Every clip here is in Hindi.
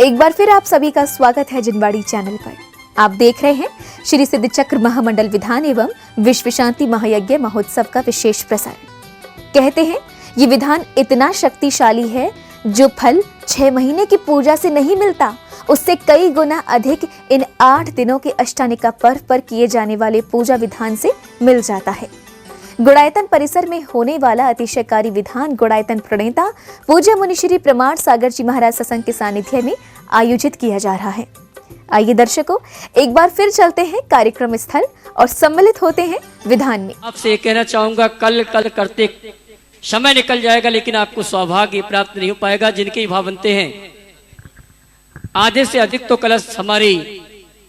एक बार फिर आप सभी का स्वागत है जिनवाड़ी चैनल पर। आप देख रहे हैं श्री सिद्ध चक्र महामंडल विधान एवं विश्व शांति महायज्ञ महोत्सव का विशेष प्रसारण। कहते हैं ये विधान इतना शक्तिशाली है, जो फल 6 महीने की पूजा से नहीं मिलता, उससे कई गुना अधिक इन 8 दिनों के अष्टानिका पर्व पर किए जाने वाले पूजा विधान से मिल जाता है। गुड़ायतन परिसर में होने वाला अतिशयकारी विधान गुड़ायतन प्रणेता पूज्य मुनि श्री प्रमाण सागर जी महाराज सत्संग के सानिध्य में आयोजित किया जा रहा है। आइए दर्शकों, एक बार फिर चलते हैं कार्यक्रम स्थल और सम्मिलित होते हैं विधान में। आपसे ये कहना चाहूंगा, कल करते समय निकल जाएगा, लेकिन आपको सौभाग्य प्राप्त नहीं हो पाएगा। जिनके भाव बनते हैं, आधे से अधिक तो कलश हमारी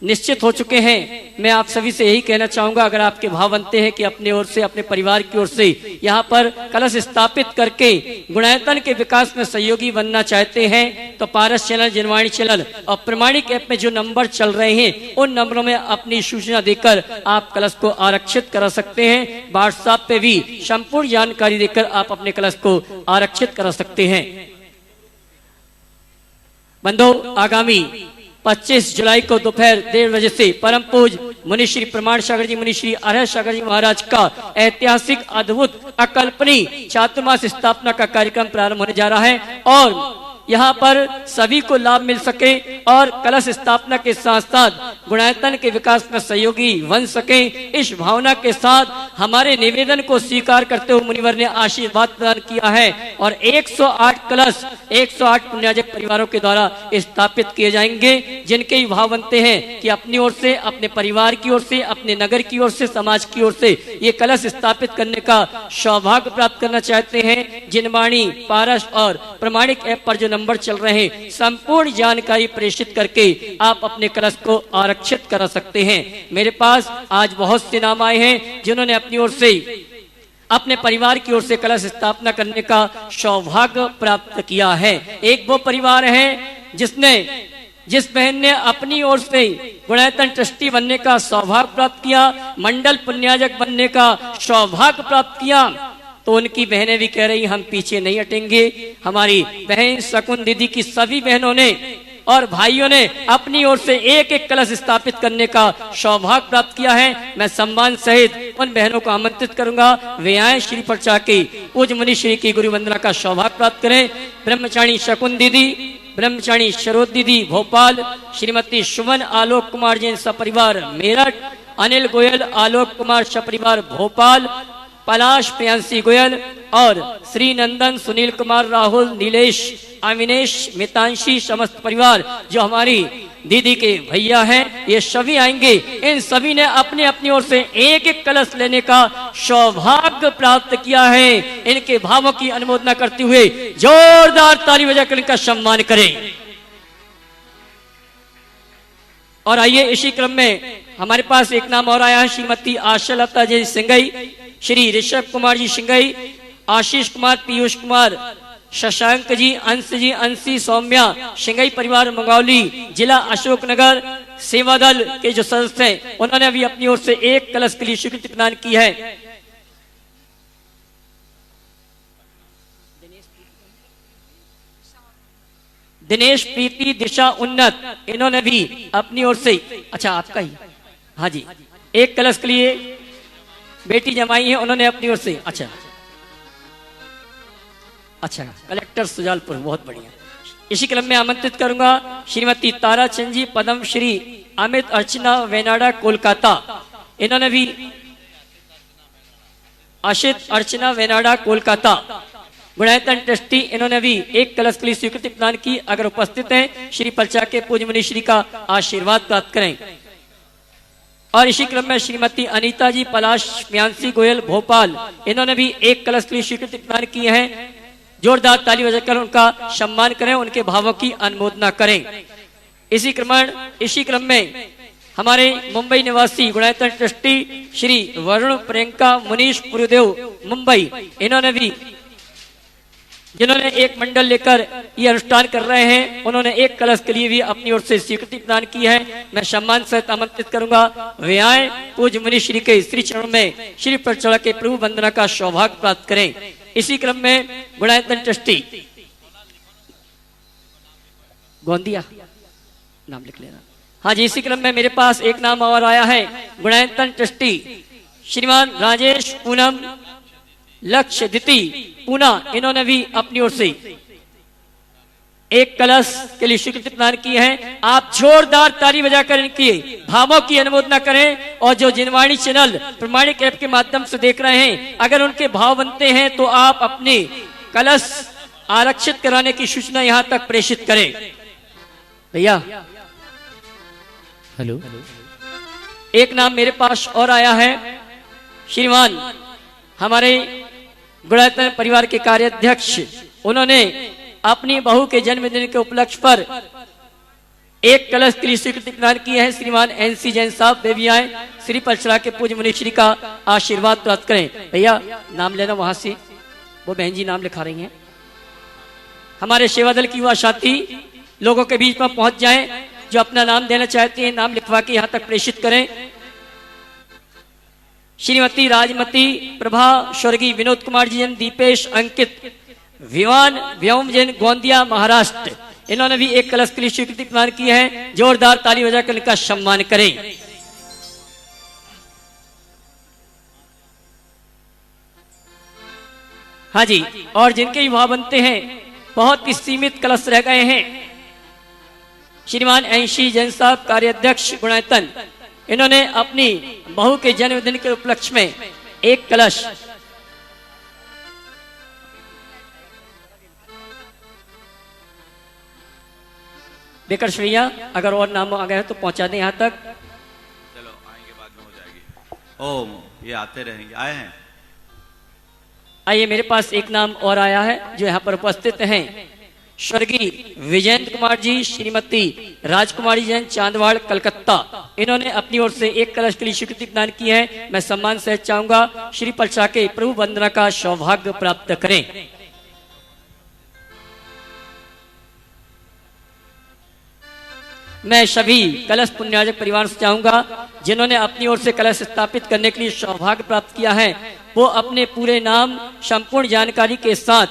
निश्चित हो चुके हैं। मैं आप सभी से यही कहना चाहूंगा, अगर आपके भाव बनते हैं कि अपने ओर से, अपने परिवार की ओर से यहाँ पर कलश स्थापित करके गुणायतन के विकास में सहयोगी बनना चाहते हैं, तो पारस चैनल, जिनवाणी चैनल और प्रमाणिक ऐप में जो नंबर चल रहे हैं, उन नंबरों में अपनी सूचना देकर आप कलश को आरक्षित करा सकते हैं। व्हाट्सएप पे भी संपूर्ण जानकारी देकर आप अपने कलश को आरक्षित करा सकते हैं। बंधु, आगामी 25 जुलाई को दोपहर 1:30 बजे से परम पूज मुनि श्री प्रमाण सागर जी, मुनि श्री अरहर सागर जी महाराज का ऐतिहासिक, अद्भुत, अकल्पनीय चातुर्मास स्थापना का कार्यक्रम प्रारंभ होने जा रहा है और यहाँ पर सभी को लाभ मिल सके और कलश स्थापना के साथ साथ गुणायतन के विकास में सहयोगी बन सके, इस भावना के साथ हमारे निवेदन को स्वीकार करते हुए मुनिवर ने आशीर्वाद प्रदान किया है और 108 कलश 108 पुण्याजक परिवारों के द्वारा स्थापित किए जाएंगे। जिनके ही भाव बनते हैं कि अपनी ओर से, अपने परिवार की ओर से, अपने नगर की ओर से, समाज की ओर से ये कलश स्थापित करने का सौभाग्य प्राप्त करना चाहते हैं, जिनवाणी, पारस और प्रमाणिक ऐप पर जो नंबर चल रहे हैं, संपूर्ण जानकारी प्रेषित करके आप अपने कलश को आरक्षित करा सकते हैं। मेरे पास आज बहुत से नाम आए हैं जिन्होंने अपनी ओर से, अपने परिवार की ओर से कलश स्थापना करने का सौभाग्य प्राप्त किया है। एक वो परिवार है जिस बहन ने अपनी ओर से गुणायतन ट्रस्टी बनने का सौभाग्य प्राप्त किया, मंडल पुण्याजक बनने का सौभाग्य प्राप्त किया, तो उनकी बहनें भी कह रही हम पीछे नहीं हटेंगे। हमारी बहन शकुन दीदी की सभी बहनों ने और भाइयों ने अपनी ओर से एक एक कलश स्थापित करने का सौभाग्य प्राप्त किया है। मैं सम्मान सहित उन बहनों को आमंत्रित करूंगा, वे आए श्री पर्चा के पूज्य मुनि श्री की गुरु वंदना का सौभाग्य प्राप्त करें। ब्रह्मचारी शकुन दीदी, ब्रह्मचारी शरोद दीदी भोपाल, श्रीमती सुमन आलोक कुमार जैन सपरिवार मेरठ, अनिल गोयल आलोक कुमार सपरिवार भोपाल, पलाश प्रियांशी गोयल और श्री नंदन सुनील कुमार राहुल नीलेश अविनेश मितांशी समस्त परिवार जो हमारी दीदी के भैया हैं, ये सभी आएंगे। इन सभी ने अपने अपनी ओर से एक एक कलश लेने का सौभाग्य प्राप्त किया है। इनके भावों की अनुमोदना करते हुए जोरदार ताली बजाकर इनका सम्मान करें। और आइए इसी क्रम में हमारे पास एक नाम और आया है, श्रीमती आशालता जी सिंगई, श्री ऋषभ कुमार जी सिंगई, आशीष कुमार, पीयूष कुमार, शशांक जी, अंश जी, अंशी, सौम्या सिंगई परिवार मंगौली, जिला अशोकनगर सेवा दल के जो सदस्य हैं, उन्होंने अभी अपनी ओर से एक कलश के लिए स्वीकृति प्रदान की है। दिनेश प्रीति दिशा उन्नत, इन्होंने भी अपनी ओर से, अच्छा आपका ही, हाँ जी, एक कलश के लिए बेटी जमाई है, उन्होंने अपनी ओर से, अच्छा कलेक्टर सुजालपुर, बहुत बढ़िया। इसी क्रम में आमंत्रित करूंगा श्रीमती तारा चंद जी, पद्म श्री अमित अर्चना वेनाडा कोलकाता, इन्होंने भी, आशित अर्चना वेनाडा कोलकाता गुणायतन ट्रस्टी, इन्होंने भी एक कलश के लिए स्वीकृति प्रदान की। अगर उपस्थित हैं, श्री पर्चा के पूज्य मुनि श्री का आशीर्वाद प्राप्त करें। और इसी क्रम में श्रीमती अनीता जी, पलाश प्रियांशी गोयल भोपाल, इन्होंने भी एक कलश के लिए स्वीकृति प्रदान की है। जोरदार ताली बजाकर उनका सम्मान करें, उनके भावों की अनुमोदना करें। इसी क्रम में हमारे मुंबई निवासी गुणायतन ट्रस्टी श्री वरुण प्रियंका मुनीश पुरुदेव मुंबई, इन्होंने भी, जिन्होंने एक मंडल लेकर ये अनुष्ठान कर रहे हैं, उन्होंने एक कलश के लिए भी अपनी ओर से स्वीकृति प्रदान की है। मैं सम्मान सहित आमंत्रित करूंगा, वे आए पूज्य मुनि श्री के श्री चरणों में श्री पर चढ़ के प्रभु वंदना का सौभाग्य प्राप्त करें। इसी क्रम में गुणायतन ट्रस्टी गोंदिया नाम लिख लेना। हाँ जी, इसी क्रम में मेरे पास एक नाम और आया है, गुणायतन ट्रस्टी श्रीमान राजेश पूनम लक्ष्य दिति पूना, इन्होंने भी अपनी ओर से एक कलश के लिए स्वीकृति प्रदान की है। आप जोरदार ताली बजाकर इनकी भावों की अनुमोदना करें। और जो जिनवाणी चैनल प्रमाणिक ऐप के माध्यम से देख रहे हैं, अगर उनके भाव बनते हैं तो आप अपने कलश आरक्षित कराने की सूचना यहां तक प्रेषित करें। भैया हेलो, एक नाम मेरे पास और आया है, श्रीमान हमारे गुणायतन परिवार के कार्याध्यक्ष, उन्होंने अपनी बहू के जन्मदिन के उपलक्ष्य पर एक कलश के लिए स्वीकृति प्रदान की है। श्रीमान एनसी जैन साहब, देवी आए श्री पलचड़ा के पूज्य मुनिश्री का आशीर्वाद प्राप्त करें। भैया नाम लेना, वहां से वो बहन जी नाम लिखा रही हैं। हमारे सेवा दल की युवा साथी लोगों के बीच में पहुंच जाएं, जो अपना नाम देना चाहते हैं नाम लिखवा के यहां तक प्रेषित करें। श्रीमती राजमती प्रभा, स्वर्गीय विनोद कुमार जी जैन, दीपेश अंकित विवान व्योम जैन, गोंदिया महाराष्ट्र, इन्होंने भी एक कलश के लिए स्वीकृति प्रदान की है। जोरदार ताली बजाकर इनका सम्मान करें। हाँ जी, और जिनके विवाह बनते हैं, बहुत ही सीमित कलश रह गए हैं, श्रीमान एनसी जैन साहब कार्याध्यक्ष गुणायतन, इन्होंने अपनी बहू के जन्मदिन के उपलक्ष्य में एक कलश विकर्ष भैया, अगर और नाम आ गए तो पहुंचा दें यहां तक। चलो आएंगे, बाद में हो जाएगी। ओम, ये आते रहेंगे, आए हैं। आइए, मेरे पास एक नाम और आया है जो यहाँ पर उपस्थित हैं, स्वर्गीय विजयंत कुमार जी, श्रीमती राजकुमारी जैन, चांदवाड़ कलकत्ता, इन्होंने अपनी ओर से एक कलश के लिए स्वीकृति प्रदान की है। मैं सम्मान से चाहूंगा श्री पलचड़ा के प्रभु वंदना का सौभाग्य प्राप्त करें। मैं सभी कलश पुण्याजक परिवार से चाहूंगा जिन्होंने अपनी ओर से कलश स्थापित करने के लिए सौभाग्य प्राप्त किया है, वो अपने पूरे नाम संपूर्ण जानकारी के साथ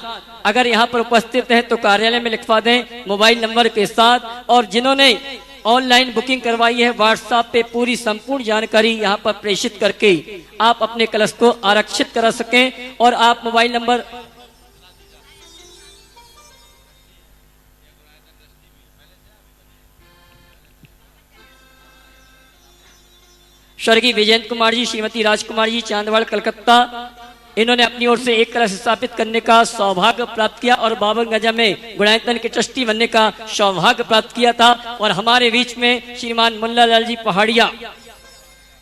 अगर यहाँ पर उपस्थित हैं तो कार्यालय में लिखवा दें मोबाइल नंबर के साथ। और जिन्होंने ऑनलाइन बुकिंग करवाई है, व्हाट्सएप पे पूरी संपूर्ण जानकारी यहाँ पर प्रेषित करके आप अपने कलश को आरक्षित करा सकें। और आप मोबाइल नंबर स्वर्गीय विजयंत कुमार जी, श्रीमती राजकुमार जी, चांदवाड़ कलकत्ता, इन्होंने अपनी ओर से एक कलश स्थापित करने का सौभाग्य प्राप्त किया और 52 गजा में गुणायतन के ट्रस्टी बनने का सौभाग्य प्राप्त किया था। और हमारे बीच में श्रीमान मुन्ना लाल जी पहाड़िया,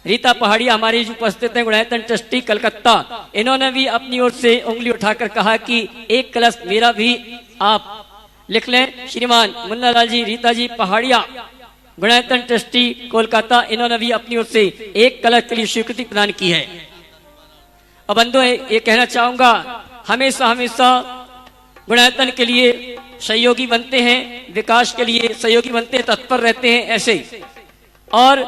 रीता पहाड़िया हमारे उपस्थित हैं, गुणायतन ट्रस्टी कलकत्ता, इन्होंने भी अपनी ओर से उंगली उठाकर कहा कि एक कलश मेरा भी आप लिख लें। श्रीमान मुन्ना लाल जी, रीता जी पहाड़िया, गुणायतन ट्रस्टी कोलकाता, इन्होंने भी अपनी ओर से एक कलश के लिए स्वीकृति प्रदान की है। अब बंधु ये कहना चाहूंगा, हमेशा हमेशा गुणायतन के लिए सहयोगी बनते हैं, विकास के लिए सहयोगी बनते हैं, तत्पर रहते हैं ऐसे। और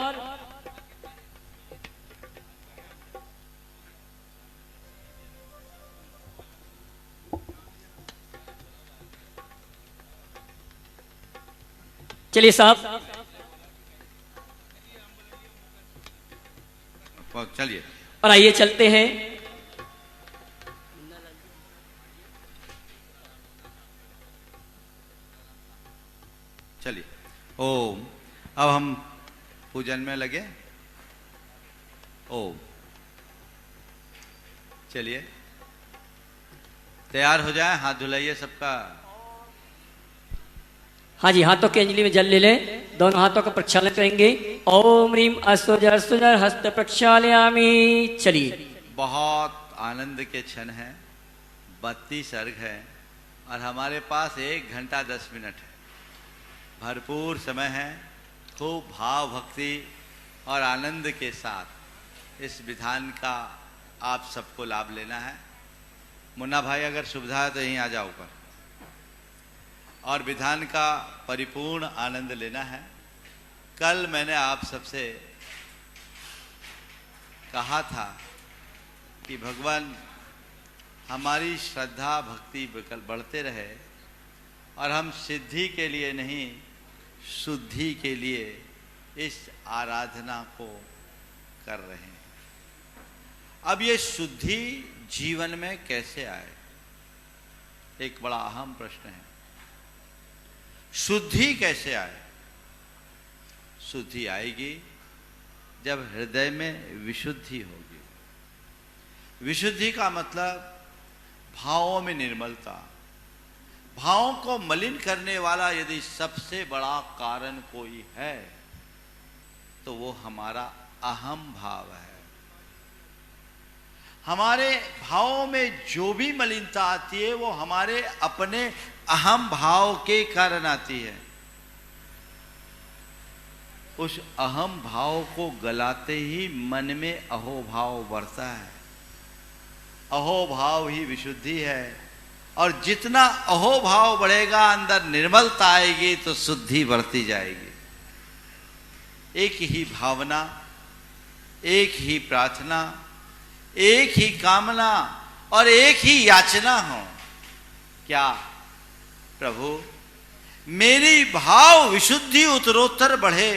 चलिए साहब, चलिए और आइए चलते हैं। चलिए ओम, अब हम पूजन में लगे। ओम, चलिए तैयार हो जाए, हाथ धुलाइए सबका। हाँ जी, हाथों की अंजलि में जल ले लें, दोनों हाथों का प्रक्षालन करेंगे। ओम रीम असुजर सुजर हस्त प्रक्षालयामि। चलिए, बहुत आनंद के क्षण हैं, 32 अर्घ है और हमारे पास 1 घंटा 10 मिनट है, भरपूर समय है। खूब भाव भक्ति और आनंद के साथ इस विधान का आप सबको लाभ लेना है। मुन्ना भाई अगर सुविधा है तो यहीं आ जाओ ऊपर, और विधान का परिपूर्ण आनंद लेना है। कल मैंने आप सबसे कहा था कि भगवान हमारी श्रद्धा भक्ति बढ़ते रहे और हम सिद्धि के लिए नहीं शुद्धि के लिए इस आराधना को कर रहे हैं। अब ये शुद्धि जीवन में कैसे आए, एक बड़ा अहम प्रश्न है। शुद्धि कैसे आए? शुद्धि आएगी जब हृदय में विशुद्धि होगी। विशुद्धि का मतलब भावों में निर्मलता। भावों को मलिन करने वाला यदि सबसे बड़ा कारण कोई है तो वो हमारा अहम भाव है। हमारे भावों में जो भी मलिनता आती है वो हमारे अपने अहम भाव के कारण आती है। उस अहम भाव को गलाते ही मन में अहोभाव बढ़ता है। अहोभाव ही विशुद्धि है, और जितना अहोभाव बढ़ेगा, अंदर निर्मलता आएगी तो शुद्धि बढ़ती जाएगी। एक ही भावना, एक ही प्रार्थना, एक ही कामना और एक ही याचना हो, क्या प्रभु मेरी भाव विशुद्धि उत्तरोत्तर बढ़े,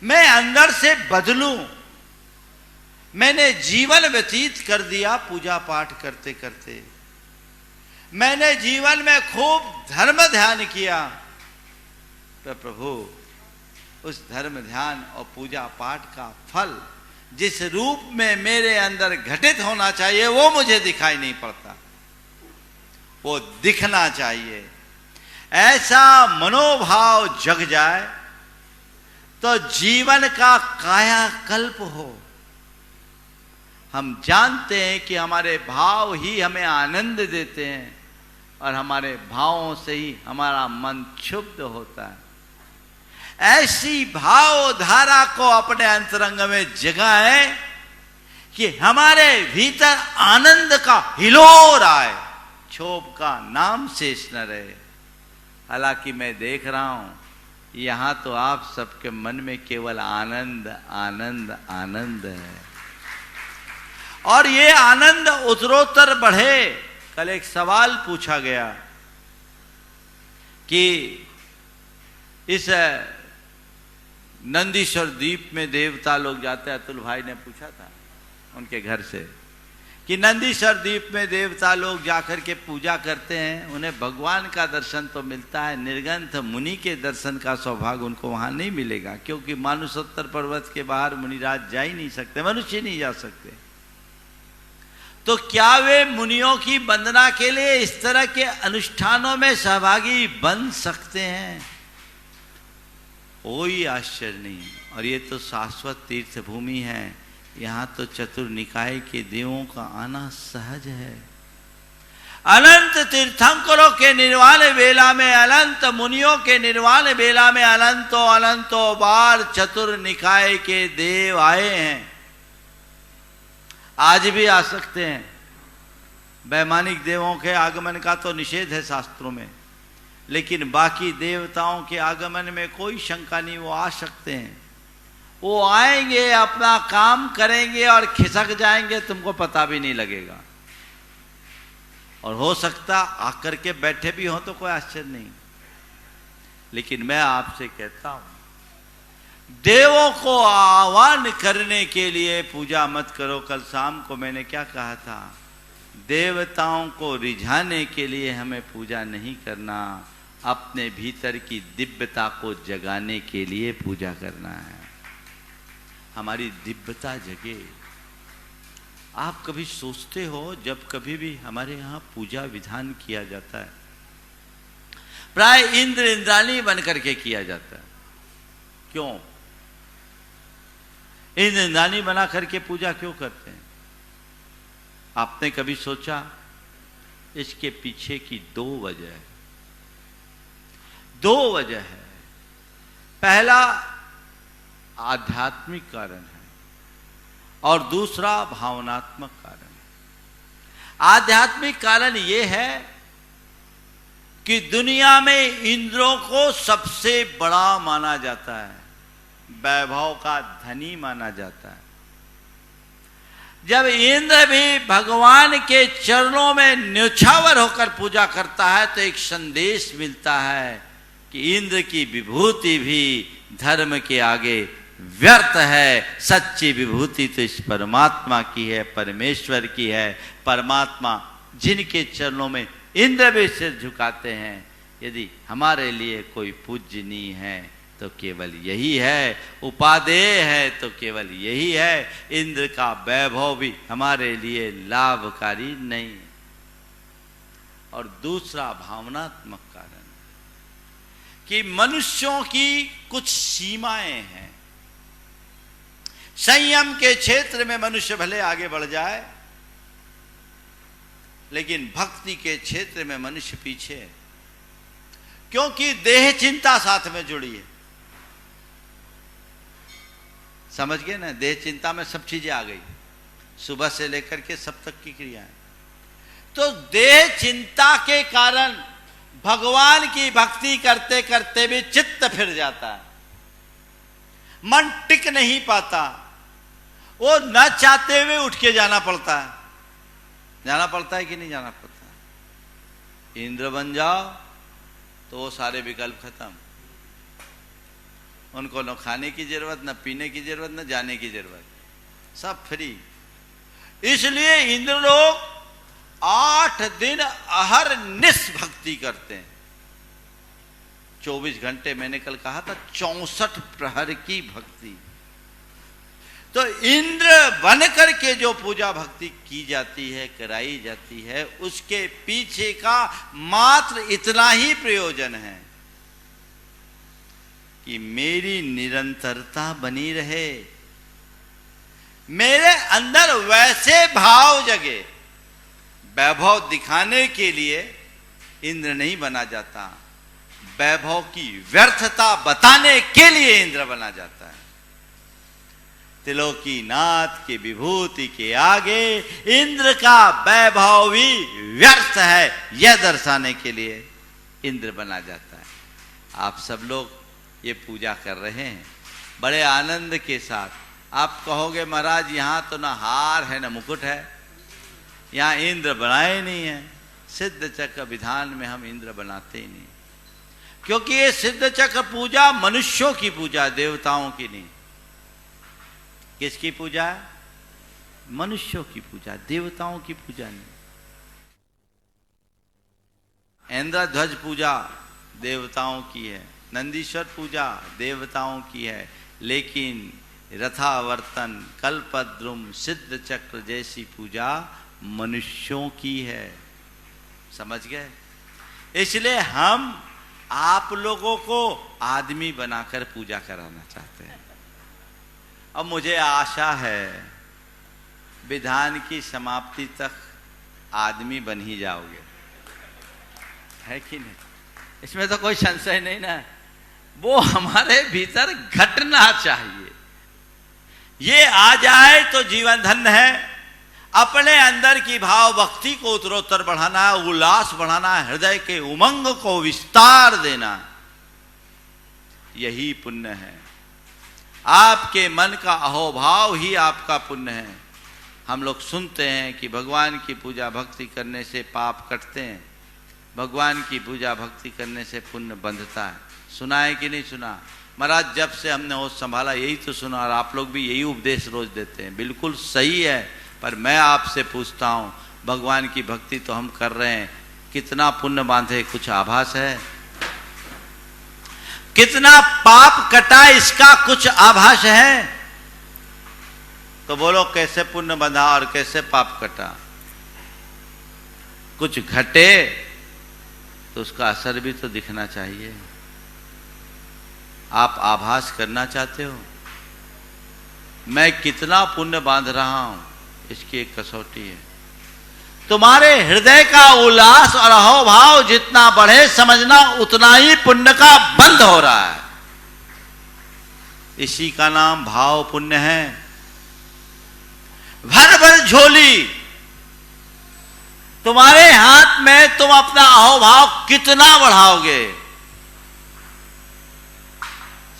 मैं अंदर से बदलूं। मैंने जीवन व्यतीत कर दिया पूजा पाठ करते करते, मैंने जीवन में खूब धर्म ध्यान किया, तो प्रभु उस धर्म ध्यान और पूजा पाठ का फल जिस रूप में मेरे अंदर घटित होना चाहिए वो मुझे दिखाई नहीं पड़ता, वो दिखना चाहिए। ऐसा मनोभाव जग जाए तो जीवन का कायाकल्प हो। हम जानते हैं कि हमारे भाव ही हमें आनंद देते हैं और हमारे भावों से ही हमारा मन क्षुब्ध होता है। ऐसी भाव धारा को अपने अंतरंग में जगाएं कि हमारे भीतर आनंद का हिलोर आए, क्षोभ का नाम शेष न रहे। हालांकि मैं देख रहा हूं यहां तो आप सबके मन में केवल आनंद आनंद आनंद है, और ये आनंद उत्तरोत्तर बढ़े। कल एक सवाल पूछा गया कि इस नंदीश्वर द्वीप में देवता लोग जाते हैं। अतुल भाई ने पूछा था उनके घर से कि नंदीश्वर द्वीप में देवता लोग जाकर के पूजा करते हैं, उन्हें भगवान का दर्शन तो मिलता है, निर्गंथ मुनि के दर्शन का सौभाग्य उनको वहां नहीं मिलेगा, क्योंकि मानुषोत्तर पर्वत के बाहर मुनिराज जा ही नहीं सकते, मनुष्य नहीं जा सकते। तो क्या वे मुनियों की वंदना के लिए इस तरह के अनुष्ठानों में सहभागी बन सकते हैं? कोई आश्चर्य नहीं। और ये तो शाश्वत तीर्थ भूमि है, यहां तो चतुर निकाय के देवों का आना सहज है। अनंत तीर्थंकरों के निर्वाण बेला में, अनंत मुनियों के निर्वाण बेला में अनंतों अनंतों बार चतुर निकाय के देव आए हैं, आज भी आ सकते हैं। वैमानिक देवों के आगमन का तो निषेध है शास्त्रों में, लेकिन बाकी देवताओं के आगमन में कोई शंका नहीं, वो आ सकते हैं। वो आएंगे, अपना काम करेंगे और खिसक जाएंगे, तुमको पता भी नहीं लगेगा। और हो सकता आकर के बैठे भी हो तो कोई आश्चर्य नहीं। लेकिन मैं आपसे कहता हूं, देवों को आह्वान करने के लिए पूजा मत करो। कल शाम को मैंने क्या कहा था? देवताओं को रिझाने के लिए हमें पूजा नहीं करना, अपने भीतर की दिव्यता को जगाने के लिए पूजा करना है। हमारी दिव्यता जगे। आप कभी सोचते हो, जब कभी भी हमारे यहाँ पूजा विधान किया जाता है, प्राय इंद्र इंद्राणी बनकर के किया जाता है। क्यों इंद्र इंद्राणी बना करके पूजा क्यों करते हैं? आपने कभी सोचा? इसके पीछे की दो वजह है। दो वजह है। पहला आध्यात्मिक कारण है और दूसरा भावनात्मक कारण है। आध्यात्मिक कारण यह है कि दुनिया में इंद्रों को सबसे बड़ा माना जाता है, वैभव का धनी माना जाता है। जब इंद्र भी भगवान के चरणों में न्योछावर होकर पूजा करता है तो एक संदेश मिलता है कि इंद्र की विभूति भी धर्म के आगे व्यर्थ है। सच्ची विभूति तो इस परमात्मा की है, परमेश्वर की है। परमात्मा जिनके चरणों में इंद्र भी सिर झुकाते हैं, यदि हमारे लिए कोई पूजनीय है तो केवल यही है, उपादेय है तो केवल यही है। इंद्र का वैभव भी हमारे लिए लाभकारी नहीं। और दूसरा भावनात्मक कारण कि मनुष्यों की कुछ सीमाएं हैं। संयम के क्षेत्र में मनुष्य भले आगे बढ़ जाए, लेकिन भक्ति के क्षेत्र में मनुष्य पीछे है, क्योंकि देह चिंता साथ में जुड़ी है। समझ गए ना? देह चिंता में सब चीजें आ गई, सुबह से लेकर के सब तक की क्रियाएं। तो देह चिंता के कारण भगवान की भक्ति करते करते भी चित्त फिर जाता है, मन टिक नहीं पाता। वो न चाहते हुए उठ के जाना पड़ता है। जाना पड़ता है कि नहीं जाना पड़ता है? इंद्र बन जाओ तो वो सारे विकल्प खत्म। उनको न खाने की जरूरत, न पीने की जरूरत, न जाने की जरूरत, सब फ्री। इसलिए इंद्र लोग 8 दिन अहरनिश भक्ति करते हैं। 24 घंटे, मैंने कल कहा था 64 प्रहर की भक्ति। तो इंद्र बन करके जो पूजा भक्ति की जाती है, कराई जाती है, उसके पीछे का मात्र इतना ही प्रयोजन है कि मेरी निरंतरता बनी रहे, मेरे अंदर वैसे भाव जगे। वैभव दिखाने के लिए इंद्र नहीं बना जाता, वैभव की व्यर्थता बताने के लिए इंद्र बना जाता है। त्रिलोकीनाथ की विभूति के आगे इंद्र का वैभव भी व्यर्थ है, यह दर्शाने के लिए इंद्र बना जाता है। आप सब लोग ये पूजा कर रहे हैं बड़े आनंद के साथ। आप कहोगे महाराज यहाँ तो ना हार है ना मुकुट है, यहाँ इंद्र बनाए नहीं है। सिद्ध चक्र विधान में हम इंद्र बनाते ही नहीं, क्योंकि ये सिद्ध चक्र पूजा मनुष्यों की पूजा, देवताओं की नहीं। किसकी पूजा है? मनुष्यों की पूजा, देवताओं की पूजा नहीं। इंद्रध्वज पूजा देवताओं की है, नंदीश्वर पूजा देवताओं की है, लेकिन रथावर्तन, कल्पद्रुम, सिद्ध चक्र जैसी पूजा मनुष्यों की है। समझ गए? इसलिए हम आप लोगों को आदमी बनाकर पूजा कराना चाहते हैं। अब मुझे आशा है विधान की समाप्ति तक आदमी बन ही जाओगे, है कि नहीं? इसमें तो कोई संशय नहीं ना। वो हमारे भीतर घटना चाहिए। ये आ जाए तो जीवन धन्य है। अपने अंदर की भाव भक्ति को उत्तरोत्तर बढ़ाना, उल्लास बढ़ाना, हृदय के उमंग को विस्तार देना, यही पुण्य है। आपके मन का अहोभाव ही आपका पुण्य है। हम लोग सुनते हैं कि भगवान की पूजा भक्ति करने से पाप कटते हैं, भगवान की पूजा भक्ति करने से पुण्य बंधता है। सुना है कि नहीं सुना? महाराज जब से हमने होश संभाला यही तो सुना, और आप लोग भी यही उपदेश रोज देते हैं। बिल्कुल सही है, पर मैं आपसे पूछता हूँ, भगवान की भक्ति तो हम कर रहे हैं, कितना पुण्य बांधे कुछ आभास है? कितना पाप कटा इसका कुछ आभास है? तो बोलो कैसे पुण्य बंधा और कैसे पाप कटा? कुछ घटे तो उसका असर भी तो दिखना चाहिए। आप आभास करना चाहते हो मैं कितना पुण्य बांध रहा हूं, इसकी एक कसौटी है। तुम्हारे हृदय का उल्लास और अहोभाव जितना बढ़े, समझना उतना ही पुण्य का बंध हो रहा है। इसी का नाम भाव पुण्य है। भर भर झोली तुम्हारे हाथ में, तुम अपना अहोभाव कितना बढ़ाओगे?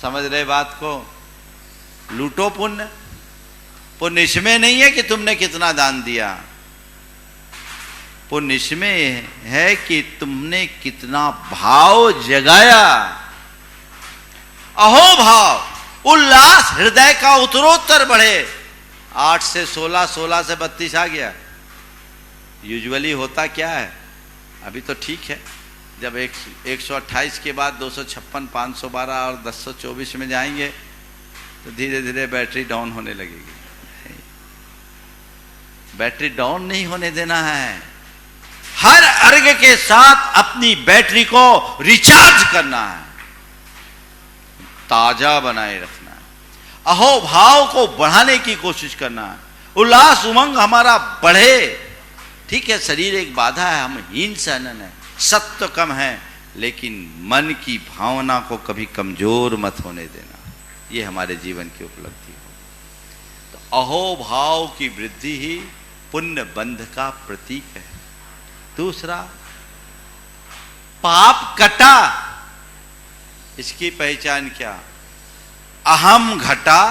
समझ रहे बात को? लूटो पुण्य। पुण्य इसमें नहीं है कि तुमने कितना दान दिया, पुण्य इसमें है कि तुमने कितना भाव जगाया। अहोभाव उल्लास हृदय का उत्तरोत्तर बढ़े। 8 से 16, 16 से 32 आ गया। यूजुअली होता क्या है, अभी तो ठीक है, जब 128 के बाद 256, 512 और 1024 में जाएंगे तो धीरे धीरे बैटरी डाउन होने लगेगी। बैटरी डाउन नहीं होने देना है, हर अर्घ के साथ अपनी बैटरी को रिचार्ज करना है, ताजा बनाए रखना है, अहोभाव को बढ़ाने की कोशिश करना है, उल्लास उमंग हमारा बढ़े। ठीक है, शरीर एक बाधा है, हम हीन सहनन है, सत्व कम है, लेकिन मन की भावना को कभी कमजोर मत होने देना, ये हमारे जीवन की उपलब्धि हो। तो अहोभाव की वृद्धि ही पुण्य बंध का प्रतीक है। दूसरा, पाप कटा, इसकी पहचान क्या? अहम घटा,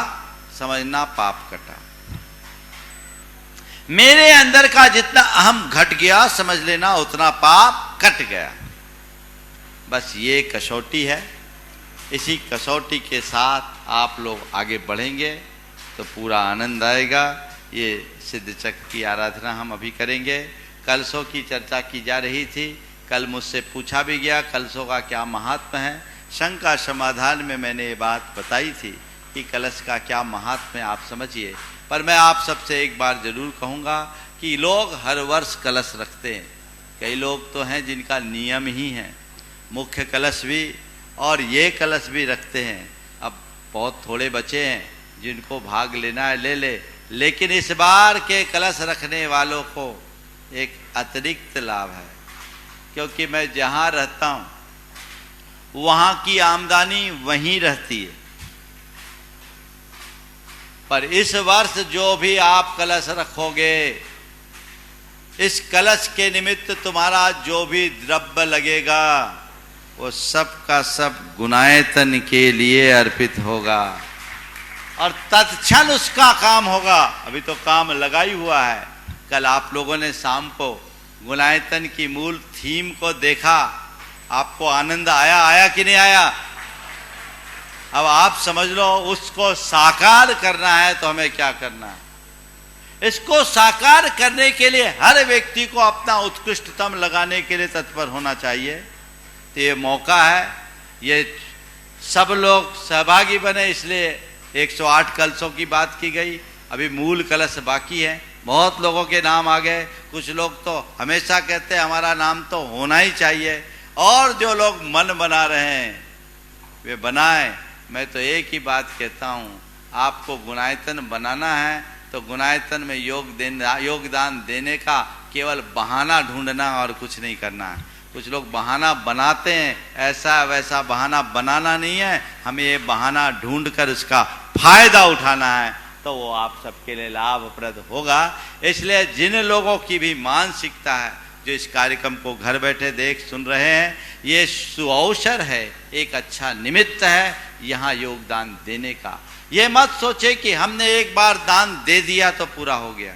समझना पाप कटा। मेरे अंदर का जितना अहम घट गया, समझ लेना उतना पाप कट गया। बस ये कसौटी है, इसी कसौटी के साथ आप लोग आगे बढ़ेंगे तो पूरा आनंद आएगा। ये सिद्ध चक्र की आराधना हम अभी करेंगे। कलशों की चर्चा की जा रही थी, कल मुझसे पूछा भी गया कलशों का क्या महात्मा है। शंका समाधान में मैंने ये बात बताई थी कि कलश का क्या महात्मा है आप समझिए, पर मैं आप सबसे एक बार जरूर कहूँगा कि लोग हर वर्ष कलश रखते हैं। कई लोग तो हैं जिनका नियम ही है, मुख्य कलश भी और ये कलश भी रखते हैं। अब बहुत थोड़े बचे हैं जिनको भाग लेना है ले ले, लेकिन इस बार के कलश रखने वालों को एक अतिरिक्त लाभ है, क्योंकि मैं जहाँ रहता हूँ वहाँ की आमदनी वहीं रहती है। पर इस वर्ष जो भी आप कलश रखोगे, इस कलश के निमित्त तुम्हारा जो भी द्रव्य लगेगा वो सब का सब गुणायतन के लिए अर्पित होगा और तत्क्षण उसका काम होगा। अभी तो काम लगा ही हुआ है। कल आप लोगों ने शाम को गुणायतन की मूल थीम को देखा, आपको आनंद आया कि नहीं आया? अब आप समझ लो, उसको साकार करना है तो हमें क्या करना है? इसको साकार करने के लिए हर व्यक्ति को अपना उत्कृष्टतम लगाने के लिए तत्पर होना चाहिए। तो ये मौका है, ये सब लोग सहभागी बने, इसलिए 108 कलशों की बात की गई। अभी मूल कलश बाकी है, बहुत लोगों के नाम आ गए। कुछ लोग तो हमेशा कहते हैं हमारा नाम तो होना ही चाहिए, और जो लोग मन बना रहे हैं वे बनाएं। मैं तो एक ही बात कहता हूँ, आपको गुणायतन बनाना है तो गुणायतन में योगदान देने का केवल बहाना ढूंढना और कुछ नहीं करना है। कुछ लोग बहाना बनाते हैं, ऐसा वैसा बहाना बनाना नहीं है, हमें ये बहाना ढूंढकर उसका फायदा उठाना है, तो वो आप सबके लिए लाभप्रद होगा। इसलिए जिन लोगों की भी मानसिकता है जो इस कार्यक्रम को घर बैठे देख सुन रहे हैं, ये सुअवसर है, एक अच्छा निमित्त है यहाँ योगदान देने का। ये मत सोचे कि हमने एक बार दान दे दिया तो पूरा हो गया।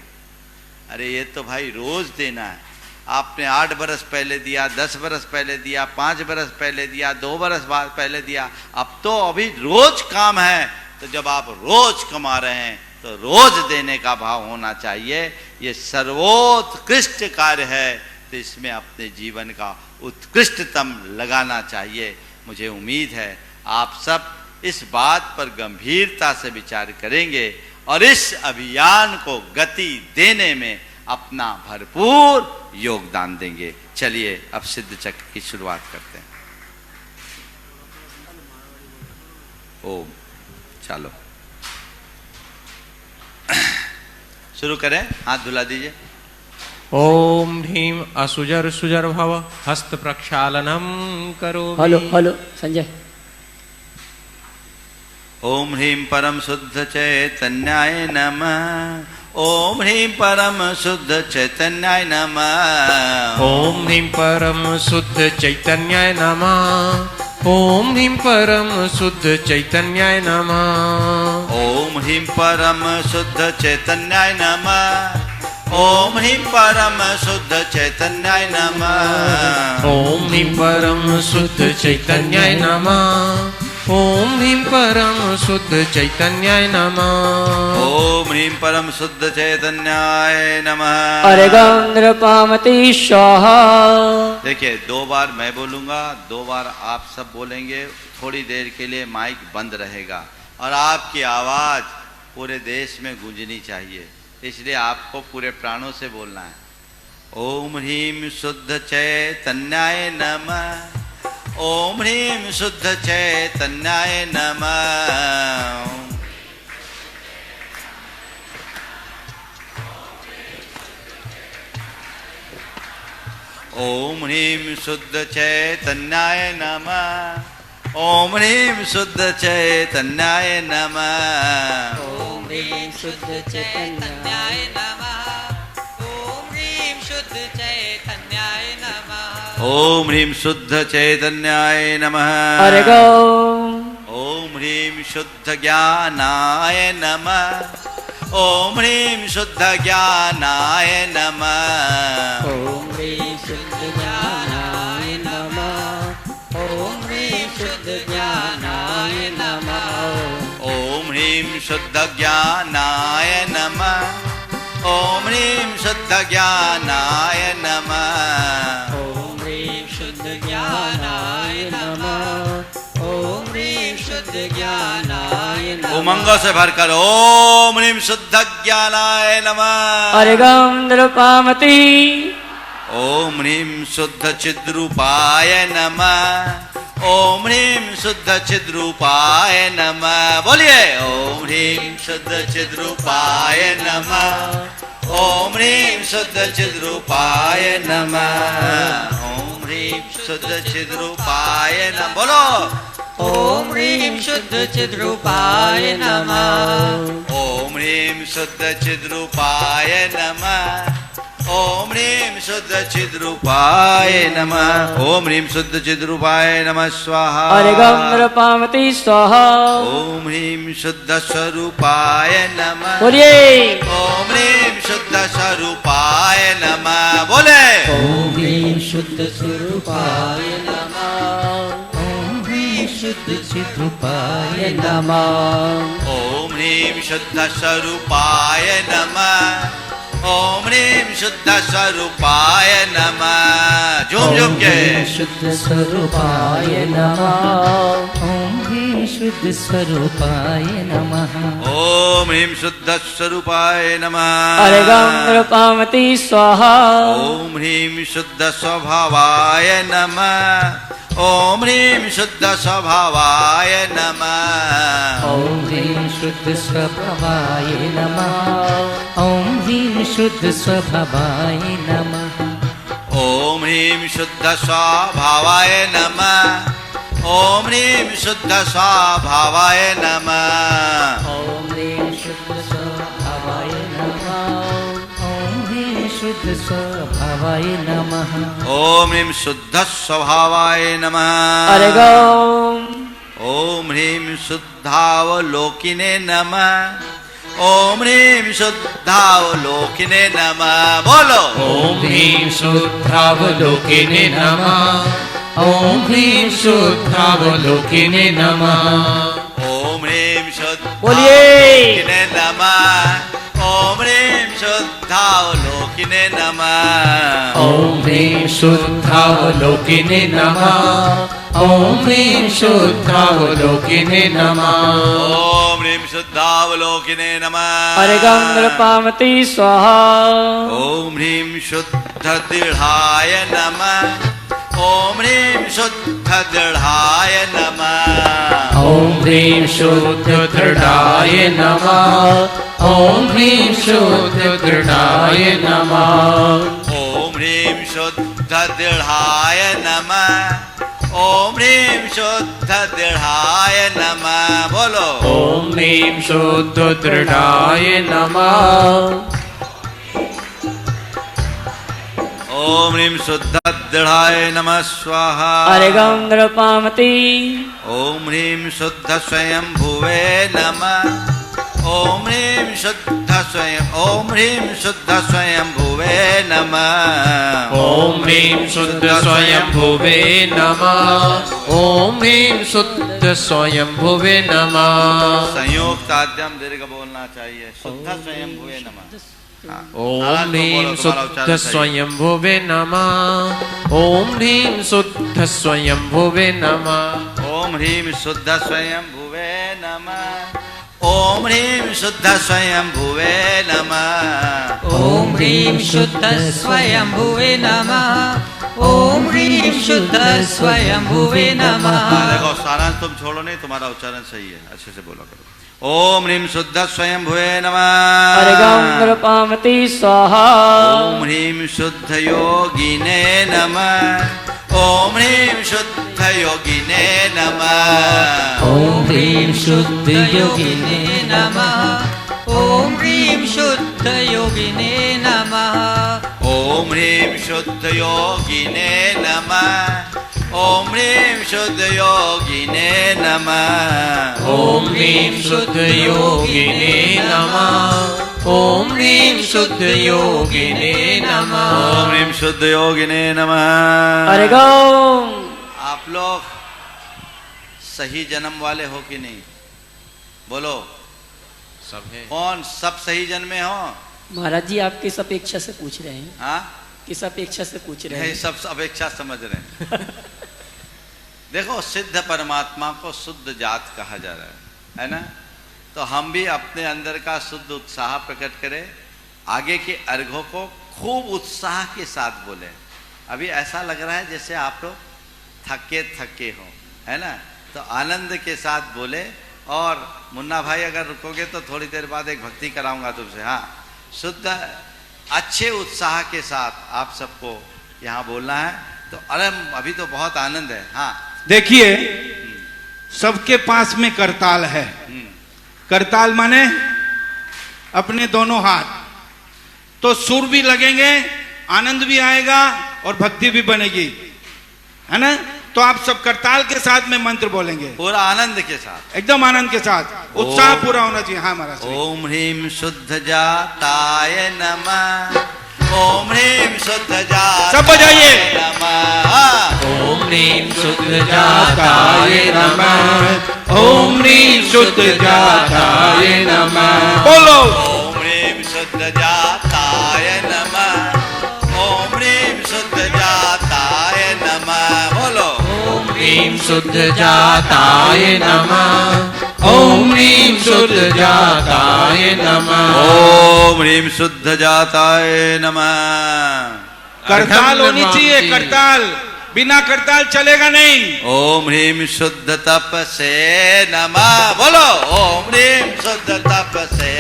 अरे ये तो भाई रोज देना है। आपने 8 बरस पहले दिया, 10 बरस पहले दिया, 5 बरस पहले दिया, 2 बरस बाद पहले दिया, अब तो अभी रोज काम है। तो जब आप रोज कमा रहे हैं तो रोज देने का भाव होना चाहिए। ये सर्वोत्कृष्ट कार्य है, तो इसमें अपने जीवन का उत्कृष्टतम लगाना चाहिए। मुझे उम्मीद है आप सब इस बात पर गंभीरता से विचार करेंगे और इस अभियान को गति देने में अपना भरपूर योगदान देंगे। चलिए अब सिद्ध चक्र की शुरुआत करते हैं। ओम, चलो शुरू करें। हाथ धुला दीजिए। ओम ह्रीं असुजर सुजर भव हस्त प्रक्षालनम करो। हेलो संजय। ओम ह्रीं परम शुद्ध चैतन्याय नमः। ओम ह्रीं परम शुद्ध चैतन्याय नमः। ओम ह्रीं परम शुद्ध चैतन्याय नमः। ओम ह्रीं परम शुद्ध चैतन्याय नमः। ओम ह्रीं परम शुद्ध चैतन्याय नमः। ओम ह्रीं परम शुद्ध चैतन्याय नमः। ओम ह्रीं परम शुद्ध चैतन्याय नमः। ॐ ह्रीं परम शुद्ध चैतन्याय नमः ओम ह्रीं परम शुद्ध चैतन्याय नमः। अरे गंधर्पामती स्वाहा। देखिए 2 बार मैं बोलूंगा, 2 बार आप सब बोलेंगे। थोड़ी देर के लिए माइक बंद रहेगा और आपकी आवाज पूरे देश में गूंजनी चाहिए, इसलिए आपको पूरे प्राणों से बोलना है। ओम ह्रीं शुद्ध चैतन्याय नमः। ओम ह्रीं शुद्ध चैतन्याय नमः। ओम ह्रीं शुद्ध चैतन्याय नमः। ओम ह्रीं शुद्ध चैतन्याय नमः। ओम ह्रीं शुद्ध चैतन्याय नमः। ओम ह्रीं शुद्ध चैतन्याय नमः। ओम ह्रीं शुद्ध चैतन्याय नमः। अरे गो। ओम ह्रीं शुद्ध ज्ञानाय नमः। ओम ह्रीं शुद्ध ज्ञानाय नमः। ओम ह्रीं शुद्ध ज्ञानाय नमः। ओम ह्रीं शुद्ध ज्ञानाय नमः। ओम ह्रीं शुद्ध ज्ञानाय नमः। ओम ह्रीं शुद्ध ज्ञानाय नमः। ओम ह्रीं शुद्ध ज्ञानाय नमः। ओम ह्रीं शुद्ध ज्ञानाय नमः। उमंगों से भरकर ओम ह्रीं शुद्ध ज्ञानाय नमः। अरे गंधर्पामती। ओम ह्रीं शुद्ध चिद्रूपाय नमः। ओम ह्रीं शुद्ध चिद्रूपाय नमः। बोलिए ओम ह्रीं शुद्ध चिद्रूपाय नमः। ओम ह्रीं शुद्ध चिद्रूपाय नमः। ओम ह्रीं शुद्ध चिद्रूपाय नमः। बोलो ओम ह्रीं शुद्ध चिद्रूपाय नमः। ओम ह्रीं शुद्ध चिद्रूपाय नमः। ओम ह्रीं शुद्ध चिद्रूपाय नमः। ओम ह्रीं शुद्ध चिद्रूपाय नमः स्वाहा। अरे गंधर्पामती स्वाहा। ओम ह्रीं शुद्ध स्वरूपाय नमः। बोलिए ओम ह्रीं शुद्ध स्वरूपाय नमः। बोले ओम ह्रीं शुद्ध स्वरूपाय नमः। ओम ह्रीं शुद्ध चिद्रूपाय नमः। ओम ह्रीं शुद्ध स्वरूपाय नमः। ओम ह्रीं शुद्ध स्वरूपाय नमः। झूम झूम के शुद्ध स्वरूपाय नमः। ओम ह्रीं शुद्ध स्वरूपाय नमः। ओम ह्रीं शुद्ध स्वरूपाय नमः। अरे गंधर्पामती स्वाहा। ओम ह्रीं शुद्ध स्वभावाय नमः। ओम ह्रीं शुद्ध स्वभावाय नमः। ओम ह्रीं शुद्ध स्वभावाय नमः। ओम ह्रीं शुद्ध स्वभावाय नमः। ओम ह्रीं शुद्ध स्वभावाय नमः। ओम ह्रीं शुद्ध स्वभावाय नमः। ओम ह्रीं शुद्ध स्वभावाय नमः। ओम ह्रीं शुद्ध स्वभावाय नमः। ओम ह्रीं शुद्ध स्वभावाय नमः। अरे गो। ओम ह्रीं शुद्धावलोकिने नमः। ओम ह्रीं शुद्धावलोकिने नमः। बोलो ॐ ह्रीं शुद्धावलोकिने नमः। ॐ ह्रीं शुद्धावलोकिने नमः। ओम ह्रीं बोलिए शुद्धावलोकिने नमः। ओम ह्रीं शुद्धावलोकिने नमः। ॐ ह्रीं शुद्धावलोकिने नमः। ॐ ह्रीं शुद्धावलोकिने नमः। ओम ह्रीं शुद्धावलोकिने नमः। अरे गंधर्पामती स्वाहा। ओम ह्रीं शुद्ध दृढ़ाय नमः। ओम ह्रीं शुद्ध दृढ़ाय नमः। ॐ ह्रीं शुद्ध दृढ़ाय नमः। ॐ ह्रीं शुद्ध दृढ़ाय नमः। ओम ह्रीं शुद्ध दृढ़ाय नमः। ओम ह्रीं शुद्ध दृढ़ाय नमः। बोलो ॐ ह्रीं शुद्ध दृढ़ाय नमः। ओम ह्रीं शुद्ध दृढ़ाय नमः स्वाहा। अरे गंधर्पामती। ओम ह्रीं शुद्ध स्वयंभुवे नमः। ओम ह्रीं शुद्ध स्वयं ओम ह्रीं शुद्ध स्वयंभुवे नमः। ॐ ह्रीं शुद्ध स्वयंभुवे नमः। ॐ ह्रीं शुद्ध शुद्ध स्वयंभुवे नमः। संयोक्ताद्यम दीर्घ बोलना चाहिए। शुद्ध स्वयंभुवे नमः। हाँ। ओम सारा तुम ह्रीं बोलो, तुम्हारा शुद्ध उच्चारण सही है। स्वयंभुवे नमः। ओम ह्रीं शुद्ध स्वयंभुवे नमः। ओम ह्रीं शुद्ध स्वयंभुवे नमः। ओम ह्रीं शुद्ध स्वयंभुवे नमः। ॐ ह्रीं शुद्ध स्वयंभुवे नमः। ॐ ह्रीं शुद्ध स्वयंभुवे नमः। देखो सारा तुम छोड़ो नहीं, तुम्हारा उच्चारण सही है, अच्छे से बोला करो। ओम ह्रीं शुद्ध स्वयंभुवे नमः। अर्घं नृपामति स्वाहा। ओम ह्रीं शुद्ध योगिने नमः। ओम ह्रीं शुद्ध योगिने नमः। ॐ ह्रीं शुद्ध योगिने नमः। ॐ ह्रीं शुद्ध योगिने नमः। ओम ह्रीं शुद्ध योगिने नमः। ओम ह्रीं शुद्ध योगिने नमः। ओम ह्रीं शुद्ध योगिने नमः। ओम ह्रीं शुद्ध योगिने नमः। ओम ह्रीं शुद्ध योगिने नमः। अर्घं। आप लोग सही जन्म वाले हो कि नहीं? बोलो सब है। कौन सब सही जन्मे हो? महाराज जी आप किस अपेक्षा से पूछ रहे हैं? हाँ, किस अपेक्षा से पूछ रहे नहीं हैं? सब अपेक्षा समझ रहे हैं। देखो सिद्ध परमात्मा को शुद्ध जात कहा जा रहा है ना? तो हम भी अपने अंदर का शुद्ध उत्साह प्रकट करें, आगे के अर्घों को खूब उत्साह के साथ बोले। अभी ऐसा लग रहा है जैसे आप लोग थके थके हो, है ना? तो आनंद के साथ बोले। और मुन्ना भाई अगर रुकोगे तो थोड़ी देर बाद एक भक्ति कराऊंगा तुमसे। हाँ, शुद्ध अच्छे उत्साह के साथ आप सबको यहाँ बोलना है। तो अरे अभी तो बहुत आनंद है। हाँ, देखिए सबके पास में करताल है। करताल माने अपने दोनों हाथ, तो सुर भी लगेंगे, आनंद भी आएगा और भक्ति भी बनेगी, है ना? तो आप सब करताल के साथ में मंत्र बोलेंगे, पूरा आनंद के साथ, एकदम आनंद के साथ, उत्साह पूरा होना चाहिए। हाँ महाराज। ओम ह्रीं शुद्ध जाताय नमः। ओम ह्रीं शुद्ध जाताय सब बजाइए। नमः। ओम ह्रीं शुद्ध जाताय नमः। ओम ह्रीं शुद्ध जाताय नमः। बोलो ओम ह्रीं शुद्ध जाताय नमः। ओम ह्रीं शुद्ध जाताय नमः। बोलो ओम ह्रीं शुद्ध जाताय नमः। ओम ह्रीं शुद्ध जाताय नमः। ओम ह्रीं शुद्ध जाताय नमः। करताल होनी चाहिए, करताल, बिना करताल चलेगा नहीं। ओम ह्रीं शुद्ध तप से नमः। बोलो ओम ह्रीं शुद्ध तप से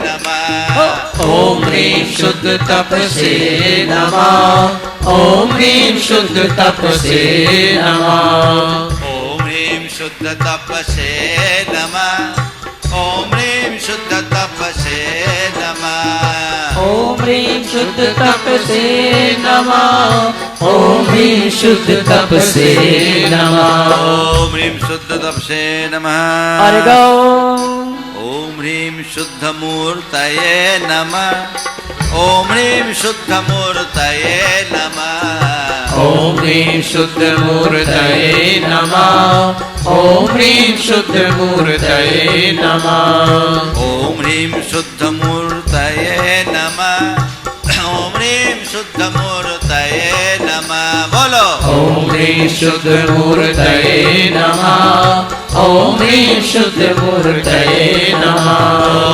नमः। ओम ह्रीं शुद्ध तप से नमः। ओम ह्रीं शुद्ध तप से नमः। ओम ह्रीं शुद्ध तप से नमः। ओम ह्रीं शुद्ध तप से नमः। ॐ ह्रीं शुद्ध तप से नमः। ॐ ह्रीं शुद्ध तप से नमः। ओम ह्रीं शुद्ध तप से नमः। अर्घं। ओम ह्रीं शुद्ध मूर्तये नमः। ओम ह्रीं शुद्ध मूर्तये नमः। ओम ह्रीं शुद्ध मूर्तये नमः। ओम ह्रीं शुद्ध मूर्तये नमः। ओम ह्रीं शुद्ध मूर्तये नमः। ओम ह्रीं शुद्ध मूर्तये नमः। बोलो ओम ह्रीं शुद्ध मूर्तये नमः। ओम ह्रीं शुद्ध मूर्तये नमः।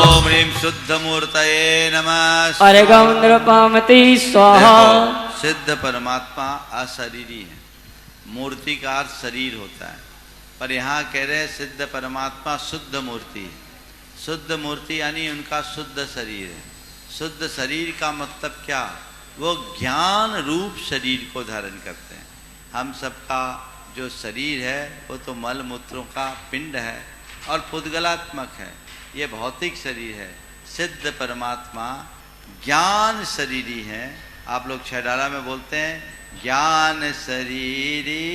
ओम ह्रीं शुद्ध मूर्तये नमः। अर्घं नृपामति स्वाहा। देखो, सिद्ध परमात्मा अशरीरी है, मूर्ति का अर्थ शरीर होता है, पर यहाँ कह रहे हैं सिद्ध परमात्मा शुद्ध मूर्ति है। शुद्ध मूर्ति यानी उनका शुद्ध शरीर है। शुद्ध शरीर का मतलब क्या? वो ज्ञान रूप शरीर को धारण करते हैं। हम सबका जो शरीर है वो तो मल मूत्रों का पिंड है और पुद्गलात्मक है, ये भौतिक शरीर है। सिद्ध परमात्मा ज्ञान शरीरी है। आप लोग छडाला में बोलते हैं ज्ञान शरीरी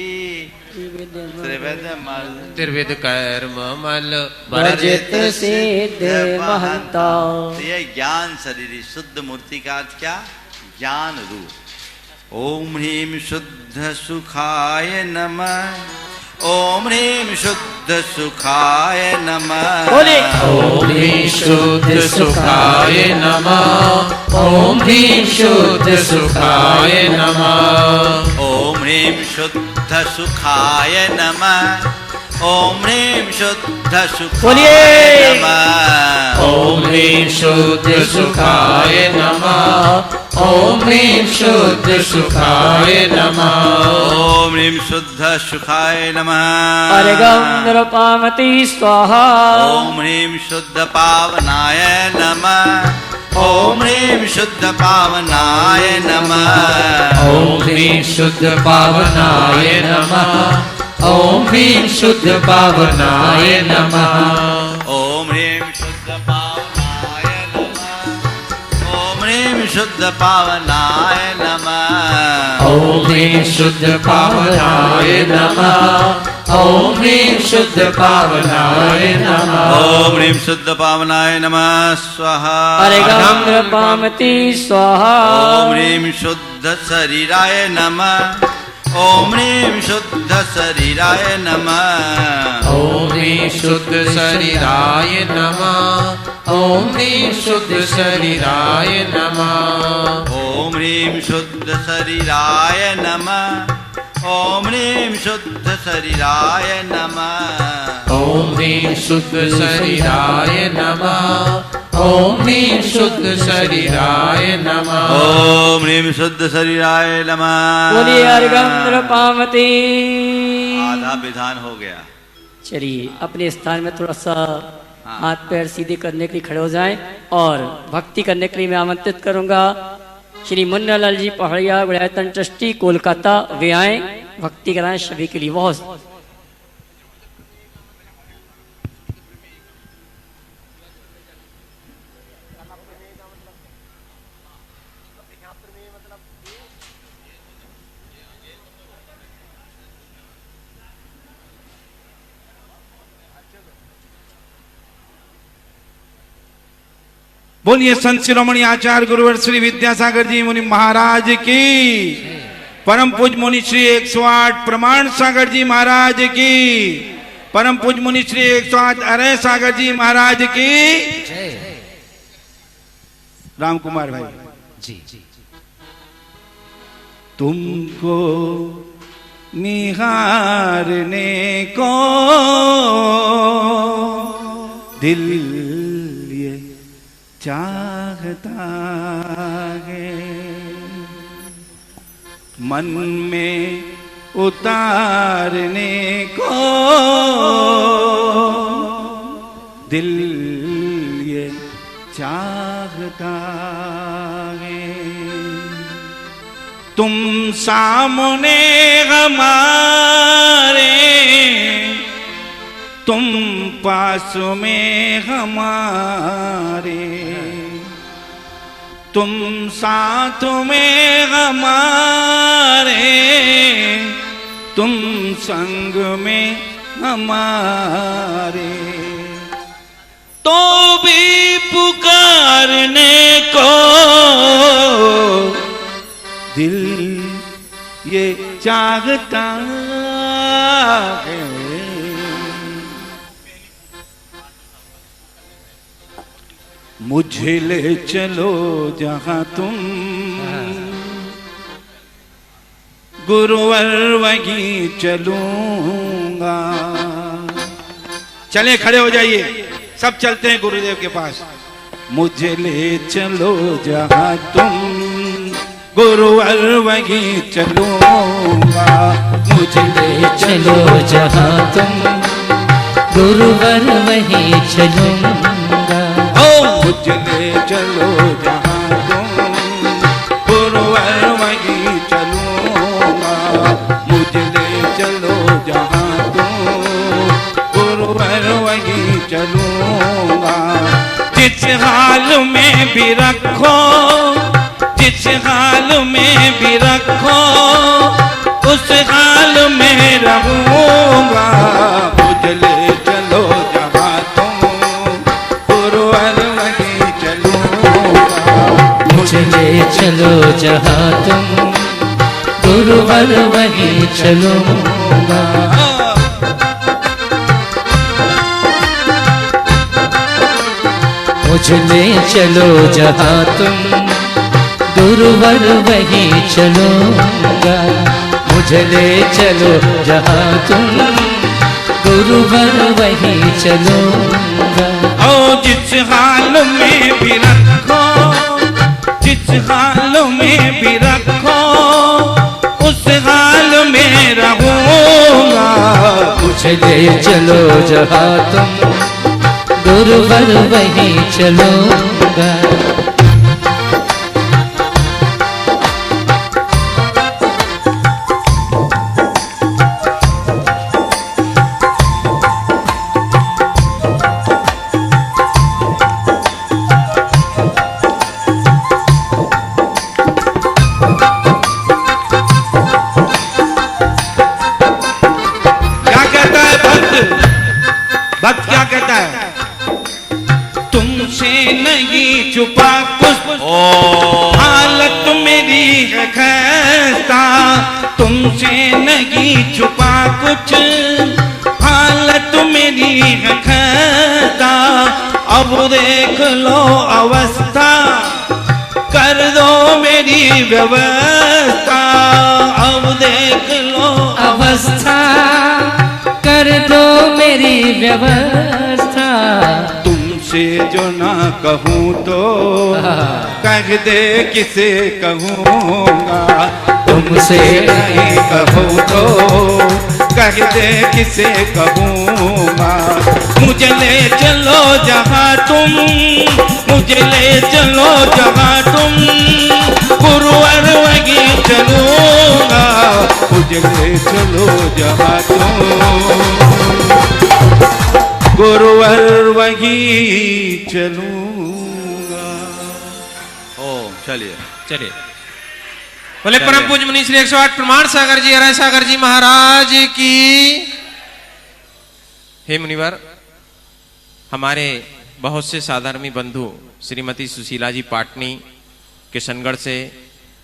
त्रिवेद मल त्रिविध कर्म मल वर्जित सिद्ध महंता। तो ये ज्ञान शरीरी शुद्ध मूर्ति का अर्थ क्या? ज्ञान रूप। ओम ह्रीं शुद्ध सुखाय नमः। ओम ह्रीं शुद्ध सुखाय नमः। बोले ॐ ह्रीं शुद्ध सुखाय नमः। ॐ ह्रीं शुद्ध सुखाय नमः। ओम ह्रीं शुद्ध सुखाय नमः। ओम ह्रीं शुद्ध सुखाय बोलिए। नमः। ॐ ह्रीं शुद्ध सुखाय नमः। ॐ ह्रीं शुद्ध सुखाय नमः। ओम ह्रीं शुद्ध सुखाय नमः। अर्घं नृपामति स्वाहा। ओम ह्रीं शुद्ध पावनाय नमः। ओम ह्रीं शुद्ध पावनाय नमः। ॐ ह्रीं शुद्ध पावनाय नमः। ॐ ह्रीं शुद्ध पावनाय नमः। ओम ह्रीं शुद्ध पावनाय नमः। ओम ह्रीं शुद्ध पावनाय नमः। ॐ ह्रीं शुद्ध पावनाय नमः। ॐ ह्रीं शुद्ध पावनाय नमः। ओम ह्रीं शुद्ध पावनाय नमः स्वाहा। अर्घं नृपामति स्वाहा। ओम ह्रीं शुद्ध शरीराय नमः। ओम ह्रीं शुद्ध शरीराय नमः। ॐ ह्रीं शुद्ध शरीराय नमः। ॐ ह्रीं शुद्ध शरीराय नमः। ओम ह्रीं शुद्ध शरीराय नमः। ओम ह्रीं शुद्ध शरीराय नमः। ॐ ह्रीं शुद्ध शरीराय नमः। ॐ ह्रीं शुद्ध शरीराय नमः। ओम ह्रीं शुद्ध शरीराय नमः। बोलिए अर्घं नृपामति। आधा विधान हो गया। चलिए अपने स्थान में थोड़ा सा हाथ पैर सीधे करने के लिए खड़े हो जाएं और भक्ति करने के लिए मैं आमंत्रित करूंगा श्री मुन्नालाल जी पहाड़िया विरायतन ट्रस्टी कोलकाता वे आए भक्ति कराएं सभी के लिए। बहुत बोलिए संत शिरोमणि आचार्य गुरुवर श्री विद्यासागर जी मुनि महाराज की, परम पूज मुनि श्री 108 प्रमाण सागर जी महाराज की, परम पूज मुनि श्री 108 अरय सागर जी महाराज की। राम कुमार भाई जी तुमको निहारने को दिल ये चाहता है, मन में उतारने को दिल ये चाहता है। तुम सामने हमारे, तुम पास में हमारे, तुम साथ में हमारे, तुम संग में हमारे, तो भी पुकारने को दिल ये चाहता है। मुझे ले चलो जहां तुम गुरुवर वहीं चलूंगा। चले खड़े हो जाइए, सब चलते हैं गुरुदेव के पास। मुझे ले चलो जहां तुम गुरुवर वहीं चलूंगा। मुझे ले चलो जहाँ तुम गुरुवर वहीं चलूंगा। मुझे ले चलो जहाँ तुम गुरुवर वहीं चलूंगा। मुझे ले चलो जहाँ तुम गुरुवर वहीं चलूंगा। जिस हाल में भी रखो, जिस हाल में भी रखो, उस हाल में रहूंगा। मुझे ले चलो जहाँ तुम गुरुवर वहीं चलूंगा। मुझे ले चलो जहाँ तुम गुरुवर वहीं चलूंगा। मुझे ले चलो जहाँ तुम गुरुवर वहीं चलूंगा। मुझे ले चलो जहाँ तुम गुरुवर वहीं चलूंगा। ओ जिस हाल में भी रखो, जिस हाल में भी रखो, उस हाल में रहूंगा। मुझे ले चलो जहाँ तुम गुरुवर वहीं चलूंगा। भक्त क्या कहता है? तुमसे नहीं छुपा कुछ, हालत मेरी है खस्ता। तुमसे नहीं छुपा कुछ, हालत मेरी है खस्ता। अब देख लो अवस्था, कर दो मेरी व्यवस्था। अब देख लो अवस्था, कर दो मेरी व्यवस्था। तुमसे जो ना कहूँ तो कह दे किसे कहूँगा। तुमसे नहीं कहूँ तो कह दे किसे कहूँगा। मुझे ले चलो जहाँ तुम, मुझे ले चलो जहाँ तुम गुरुवर वहीं चलूँगा। मुझे ले चलो जहाँ तुम गुरुवर वहीं चलूँगा। ओम चलिए चलिए बोले परम पूज्य मुनि श्री 108 प्रमाण सागर जी, अरय सागर जी महाराज की। हे मुनिवर, हमारे बहुत से साधर्मी बंधु श्रीमती सुशीला जी पाटनी किशनगढ़ से,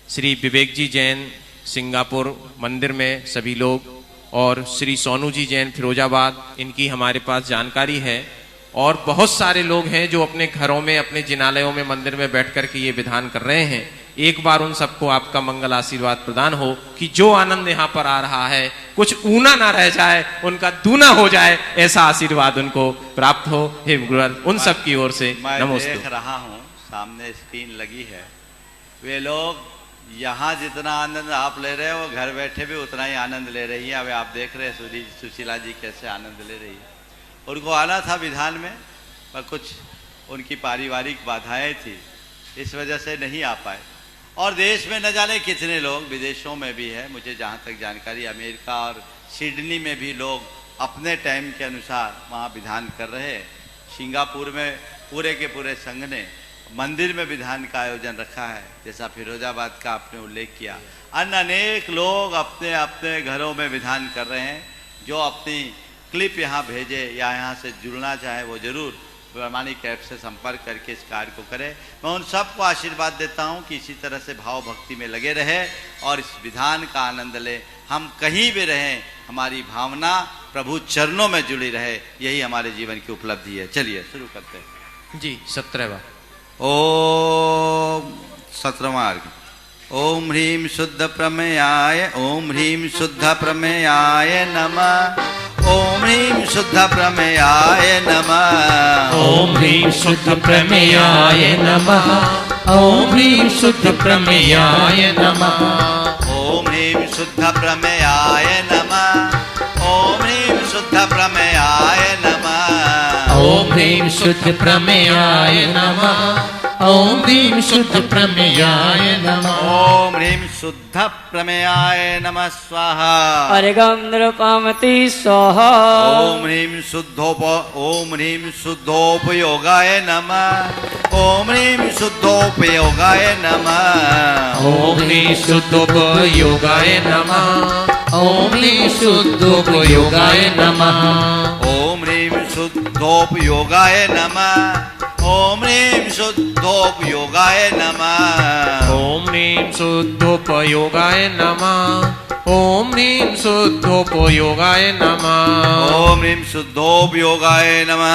श्री विवेक जी जैन सिंगापुर मंदिर में सभी लोग, और श्री सोनू जी जैन फिरोजाबाद, इनकी हमारे पास जानकारी है। और बहुत सारे लोग हैं जो अपने घरों में, अपने जिनालयों में, मंदिर में बैठ कर के ये विधान कर रहे हैं। एक बार उन सबको आपका मंगल आशीर्वाद प्रदान हो कि जो आनंद यहाँ पर आ रहा है कुछ ऊना ना रह जाए, उनका दूना हो जाए, ऐसा आशीर्वाद उनको प्राप्त हो। हे गुरुवर, उन सब की ओर से नमस्ते। देख रहा हूँ सामने स्क्रीन लगी है, वे लोग यहाँ जितना आनंद आप ले रहे हो घर बैठे भी उतना ही आनंद ले रही है। अब आप देख रहे हैं सुशीला जी कैसे आनंद ले रही है। उनको आना था विधान में, पर कुछ उनकी पारिवारिक बाधाएं थी, इस वजह से नहीं आ पाए। और देश में न जाने कितने लोग, विदेशों में भी है, मुझे जहाँ तक जानकारी अमेरिका और सिडनी में भी लोग अपने टाइम के अनुसार वहाँ विधान कर रहे हैं। सिंगापुर में पूरे के पूरे संघ ने मंदिर में विधान का आयोजन रखा है, जैसा फिरोजाबाद का आपने उल्लेख किया। अन्य अनेक लोग अपने अपने घरों में विधान कर रहे हैं। जो अपनी क्लिप यहाँ भेजे या यहाँ से जुड़ना चाहे वो जरूर प्रामाणिक ऐप से संपर्क करके इस कार्य को करें। मैं उन सबको आशीर्वाद देता हूँ कि इसी तरह से भाव भक्ति में लगे रहे और इस विधान का आनंद लें। हम कहीं भी रहें, हमारी भावना प्रभु चरणों में जुड़ी रहे, यही हमारे जीवन की उपलब्धि है। चलिए शुरू करते हैं जी। 17वां ओम 17वां अर्घ। ओम ह्रीं शुद्ध प्रमेयाय, ओम ह्रीं शुद्ध प्रमेयाय नमः। ओम ह्रीं शुद्ध प्रमेयाय नमः। ओम ह्रीं शुद्ध प्रमेयाय नमः। ओम ह्रीं शुद्ध प्रमेयाय नमः। ओम ह्रीं शुद्ध प्रमेयाय नमः। ओम ह्रीं शुद्ध प्रमेयाय नमः। ओम ह्रीं शुद्ध प्रमेयाय नमः। ओम ह्रीं शुद्ध प्रमेयाय नमः। ओम ह्रीं शुद्ध प्रमेयाय नमः स्वाहा। अर्घं नृपामति स्वाहा। ओम ह्रीं शुद्धोपयोगाय नमः। ओम ह्रीं शुद्धोपयोगाय नमः। ओम ह्रीं शुद्धोपयोगाय नमः। ओम ह्रीं शुद्धोपयोगाय नमः। ओम ह्रीं शुद्धोपयोगाय नमः। ओम ह्रीं शुद्धोपयोगाय नमः। ओम ह्रीं शुद्धोपयोगाय नमः। ओम ह्रीं शुद्धोपयोगाय नमः। ओम ह्रीं शुद्धोपयोगाय नमः।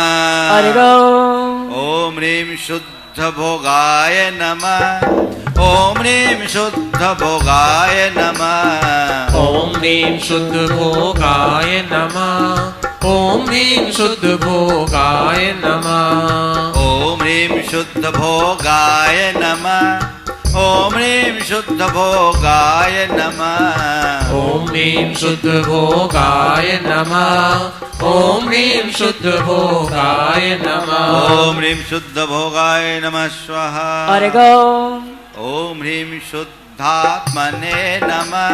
हरि ओम। ओम ह्रीं शुद्ध भोगाय नमः। ओम ह्रीं शुद्ध भोगाय नमः। ओम ह्रीं शुद्ध भोगाय नमः। ओम ह्रीं शुद्ध भोगाय नमः। ओम ह्रीं शुद्ध भोगाय नमः। ओम ह्रीं शुद्ध भोगाय नमः। ओम ह्रीं शुद्ध भोगाय नमः। ओम ह्रीं शुद्ध भोगाय नमः। ओम ह्रीं शुद्ध भोगाय नमः स्वाहा। हरि ओम। ओम ह्रीं शुद्धात्मने नमः।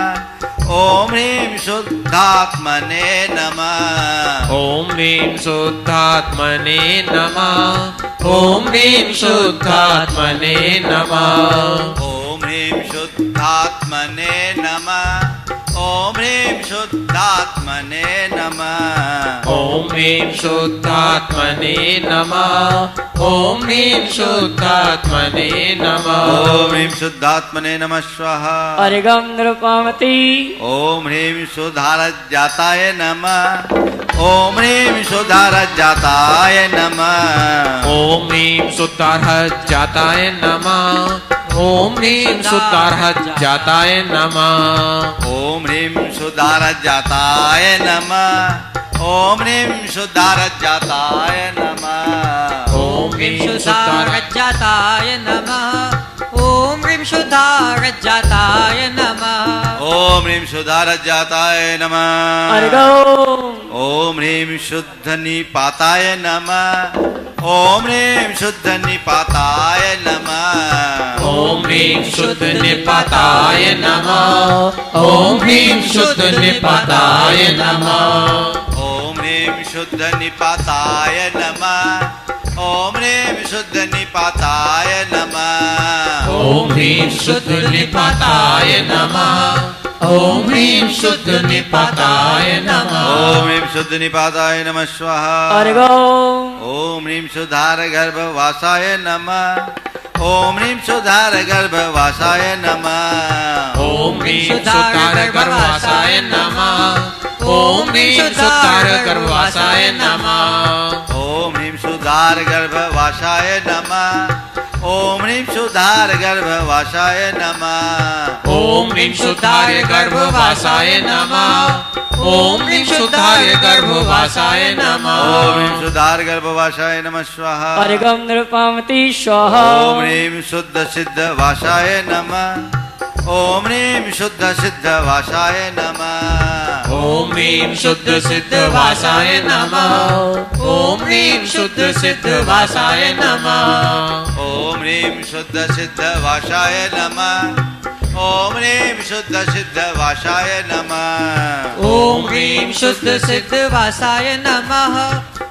ओम ह्रीं शुद्धात्मने नमः। ओम ह्रीं शुद्धात्मने नमः। ओम ह्रीं शुद्धात्मने नमः। ओम ह्रीं शुद्धात्मने नमः। ओम ह्रीं शुद्धात्मने नमः। ओम ह्रीं शुद्धात्मने नमः। ओम ह्रीं शुद्धात्मने नमः। ओम ह्रीं शुद्धात्मने नमः स्वाहा। हरि ओम नृपामति। ओम ह्रीं सुधारजाताय नमः। ओम ह्रीं सुधारजाताय नमः। ओम ह्रीं सुतारहजाताय नमः। ओम ह्रीं सुतारहजाताय नमः। ओम ह्रीं सुधारजाताय नमः। ओम ह्रीं सुधारजाताय नमः। ओम ह्रीं शुद्धारज्जाताय नमः। ओम ह्रीं शुद्धारज्जाताय नमः। ओम ह्रीं सुधारजाताय नमः। हरि ओम। ओम ह्रीं शुद्ध निपाताय नमः। ओम ह्रीं शुद्ध निपाताय नमः। ओम ह्रीं शुद्ध निपाताय नमः। ओम ह्रीं शुद्ध निपाताय नमः। ओम ह्रीं शुद्ध निपाताय नमः। ओम ह्रीं शुद्ध निपाताय नमः। ओम ह्रीं शुद्ध निपाताय नमः। ओम ह्रीं शुद्ध निपाताय नमः। ओम ह्रीं शुद्ध निपाताय नमः स्वाहा। हरि ओम। ओम ह्रीं सुधार गर्भवासाय नमः। ओम ह्रीं सुधार गर्भवासाय नमः। ओम ह्रीं सुतार गर्भवासाय नमः। ओम ह्रीं सुतार गर्भवासाय नमः। ओम ह्रीं सुधार गर्भवासाय नमः। ओम ह्रीं सुधार गर्भवासाय नमः। ओम ह्रीं सुतार गर्भवासाय नमः। ओम ह्रीं सुतार गर्भवासाय नमः। ओम ह्रीं सुधार गर्भवासाय नमः स्वाहा। हरि ओम नृपामति स्वाहा। ओम ह्रीं शुद्ध सिद्ध वासाय नमः। ओम ह्रीं शुद्ध सिद्ध वासाय नमः। ओम ह्रीं शुद्ध सिद्ध वासाय नमः। ओम ह्रीं शुद्ध सिद्ध वासाय नमः। ओम ह्रीं शुद्ध सिद्ध वासाय नमः। ओम ह्रीं शुद्ध सिद्ध वासाय नमः। ओम ह्रीं शुद्ध सिद्ध वासाय नमः।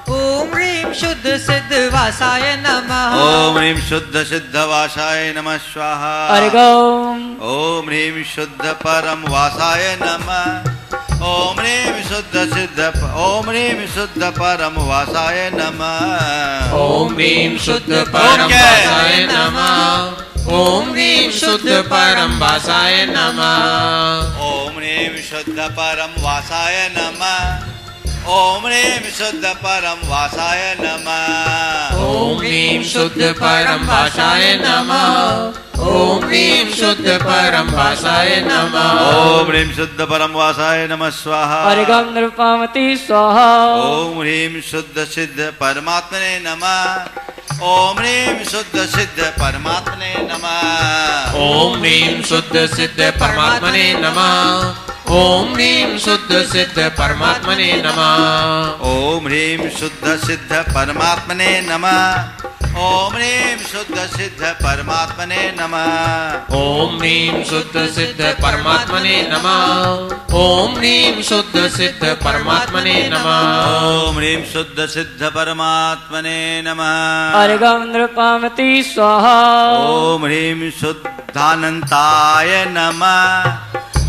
ओम ह्रीं शुद्ध सिद्ध वासाय नमः। ओम ह्रीं शुद्ध सिद्ध वासाय नमः स्वाहा। हरि ओम। ओम ह्रीं शुद्ध परम वासाय नमः। ओम ह्रीं शुद्ध सिद्ध ओम ह्रीं शुद्ध परम वासाय नमः। ओम ह्रीं शुद्ध परम वासाय नमः। ओम ह्रीं शुद्ध परम वासाय नमः। ओम ह्रीं शुद्ध परम वासाय नमः। ओम ह्रीं शुद्ध परम वासाय नमः। ओम ह्रीं शुद्ध परम वासाय नमः। ओम ह्रीं शुद्ध परम वासाय नमः। ओम ह्रीं शुद्ध परम वासाय नमः स्वाहा। हरि ओम नृपामति स्वाहा। ओम ह्रीं शुद्ध सिद्ध परमात्मने नमः। ओम ह्रीं शुद्ध सिद्ध परमात्मने नमः। ओम ह्रीं शुद्ध सिद्ध परमात्मने नमः। ओम ह्रीं शुद्ध सिद्ध परमात्मने नमः। ओम ह्रीं शुद्ध सिद्ध परमात्मने नमः। ओम ह्रीं शुद्ध सिद्ध परमात्मने नमः। ओम ह्रीं शुद्ध सिद्ध परमात्मने नमः। ओम ह्रीं शुद्ध सिद्ध परमात्मने नमः। ओम ह्रीं शुद्ध सिद्ध परमात्मने नमः। हरि ओम नृपामति स्वाहा। ओम ह्रीं शुद्धानन्ताय नमः।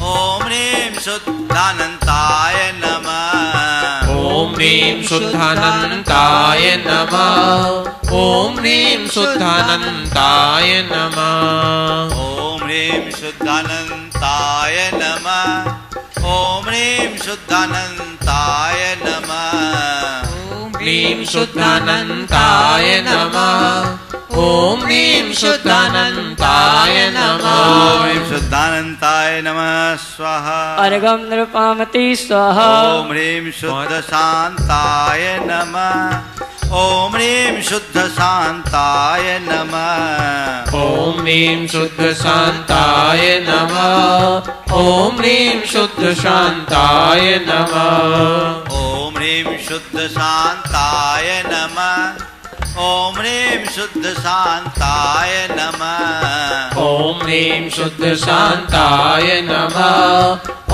ओम ह्रीं शुद्धानन्ताय नमः। ओम ह्रीं शुद्धानन्ताय नमः। ओम ह्रीं शुद्धानन्ताय नमः। ओम ह्रीं शुद्धानन्ताय नमः। शुद्धानन्ताय नमः। ॐ ह्रीं शुद्धानन्ताय नमः। ॐ ह्रीं शुद्धानन्ताय नमः। ॐ ह्रीं शुद्धानन्ताय नमः स्वाहा। अर्घं नृपामति स्वाहा। ॐ ह्रीं शुद्धशान्ताय नमः। ॐ ह्रीं शुद्धशान्ताय नमः। ॐ ह्रीं शुद्धशान्ताय नमः। ॐ ह्रीं शुद्धशान्ताय नमः। ॐ ह्रीं शुद्धशान्ताय नमः। ॐ ह्रीं शुद्धशान्ताय नमः। ॐ ह्रीं शुद्धशान्ताय नमः।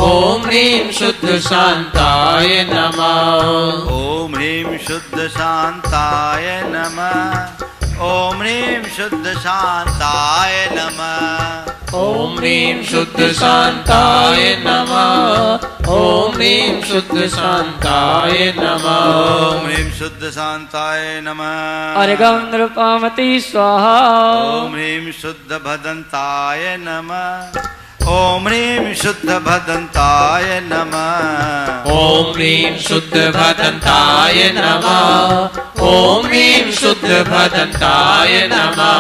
ॐ ह्रीं शुद्धशान्ताय नमः। ॐ ह्रीं शुद्धशान्ताय नमः। ॐ ह्रीं शुद्धशान्ताय नमः। ॐ ह्रीं शुद्धशान्ताय नमः। ॐ ह्रीं शुद्धशान्ताय नमः। ॐ ह्रीं शुद्धशान्ताय नमः। अर्घं नृपामति स्वाहा। ॐ ह्रीं शुद्धभदन्ताय नमः। ॐ ह्रीं शुद्धभदन्ताय नमः। ॐ ह्रीं शुद्धभदन्ताय नमः। ॐ ह्रीं शुद्धभदन्ताय नमः।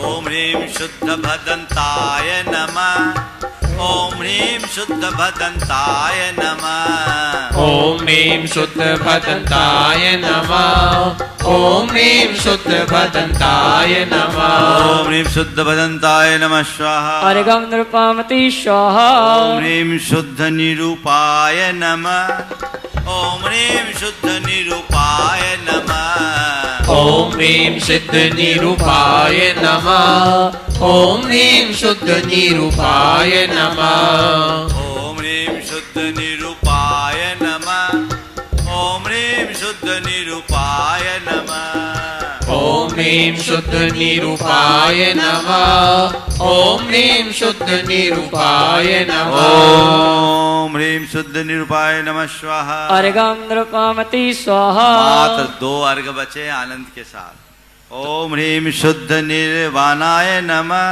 ॐ ह्रीं शुद्धभदन्ताय नमः। ॐ ह्रीं शुद्धभदन्ताय नमः। ॐ ह्रीं शुद्धभदन्ताय नमः। ॐ ह्रीं शुद्धभदन्ताय नमः। ॐ ह्रीं शुद्धभदन्ताय नमः स्वाहा। अर्घं नृपामति स्वाहा। ॐ ह्रीं शुद्धनिरूपाय नमः। ॐ ह्रीं शुद्धनिरूपाय नमः। ॐ ह्रीं सिद्धनिरूपाय नमः। ॐ ह्रीं शुद्धनिरूपाय नमः। ॐ ह्रीं शुद्धनिरूपाय नमः। ॐ ह्रीं शुद्धनिरूपाय नमः। ॐ ह्रीं शुद्धनिरूपाय नमः। ॐ ह्रीं शुद्धनिरूपाय नमः। ॐ ह्रीं शुद्धनिरूपाय नमः स्वाहा। अर्घं नृपामति स्वाहा। मात्र 2 अर्घ बचे आनंद के साथ। ॐ ह्रीं शुद्धनिर्वाणाय नमः।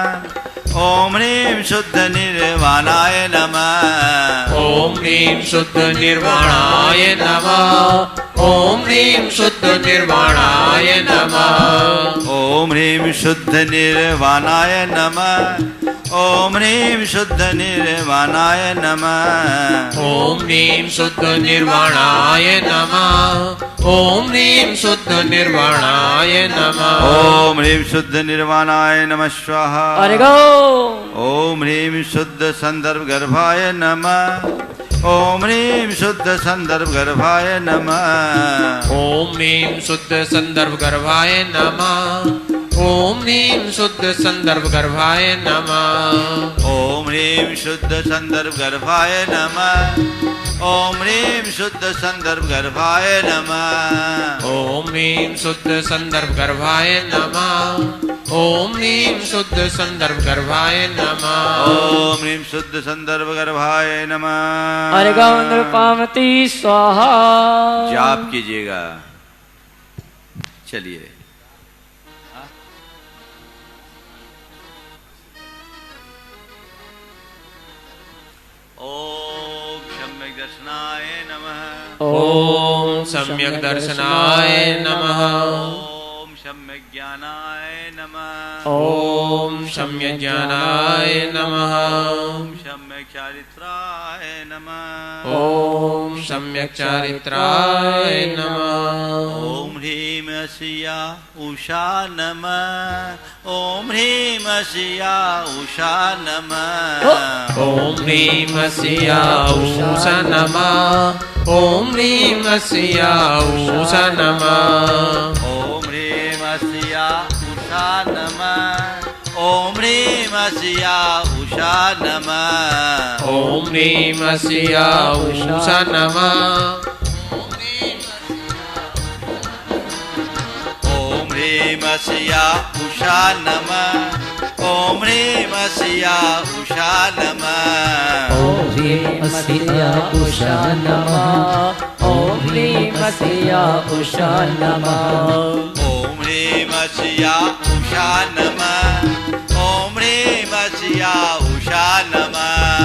ॐ ह्रीं शुद्धनिर्वाणाय नमः। ॐ ह्रीं शुद्धनिर्वाणाय नमः। ॐ ह्रीं शुद्धनिर्वाणाय नमः। ॐ ह्रीं शुद्धनिर्वाणाय नमः। ॐ ह्रीं शुद्धनिर्वाणाय नमः। ॐ ह्रीं शुद्धनिर्वाणाय नमः। ॐ ह्रीं शुद्धनिर्वाणाय नमः। ॐ ह्रीं शुद्धनिर्वाणाय नमः स्वाहा। अर्घं ॐ ह्रीं शुद्धसन्दर्भगर्भाय नमः। ॐ ह्रीं शुद्धसन्दर्भगर्भाय नमः। ॐ ह्रीं शुद्धसन्दर्भगर्भाय नमः। ॐ ह्रीं शुद्धसन्दर्भगर्भाय नमः। ॐ ह्रीं शुद्धसन्दर्भगर्भाय नमः। ॐ ह्रीं शुद्धसन्दर्भगर्भाय नमः। ॐ ह्रीं शुद्धसन्दर्भगर्भाय नमः। ॐ ह्रीं शुद्धसन्दर्भगर्भाय नमः। ॐ ह्रीं शुद्धसन्दर्भगर्भाय नमः। अर्घं नृपामति स्वाहा। जाप कीजिएगा। चलिए। ओम सम्यक दर्शनाय नमः। ॐ सम्यक् दर्शनाय नमः। ओम सम्यक ज्ञानाय नमः। ॐ सम्यक् ज्ञानाय नमः। ओम सम्यक चारित्राय नमः। ॐ सम्यक् चारित्राय नमः। ओम ह्रीं असिया उषा नमः। ओम ह्रीं असिया उषा नमः। ॐ ह्रीं असिया उषा नमः। ॐ ह्रीं असिया उषा नमः। ओम ह्रीं असिया उषा नमः। ओम ह्रीं असिया उषा नमः। ॐ ह्रीं असिया उषा नमः। ओम ह्रीं असिया उषा नमः। ओम ह्रीं असिया उषा नमः। ॐ ह्रीं असिया उषा नमः। ॐ ह्रीं असिया उषा नमः। ओम ह्रीं असिया उषा नमः। ओम ह्रीं असिया उषा नमः।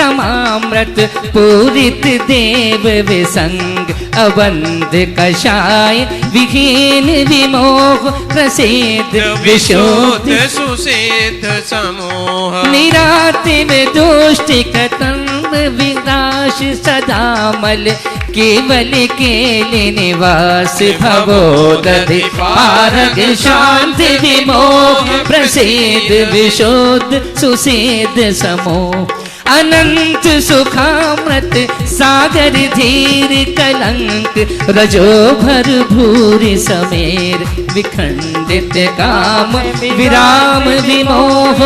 समामृत पूरित देव विसंग अवंध कषाय विहीन विमोह प्रसिद्ध विशुद्ध सुसिद्ध समूह निरातिव दुष्टि कतंब विनाश सदामल केवल केले निवास भवोदधि पारग शांति विमोह प्रसिद्ध विशुद्ध सुसिद्ध समूह अनंत सुखामृत सागर धीर कलंक रजो भर भूरि समेर विखंडित काम विराम विमोह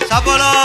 सब बोलो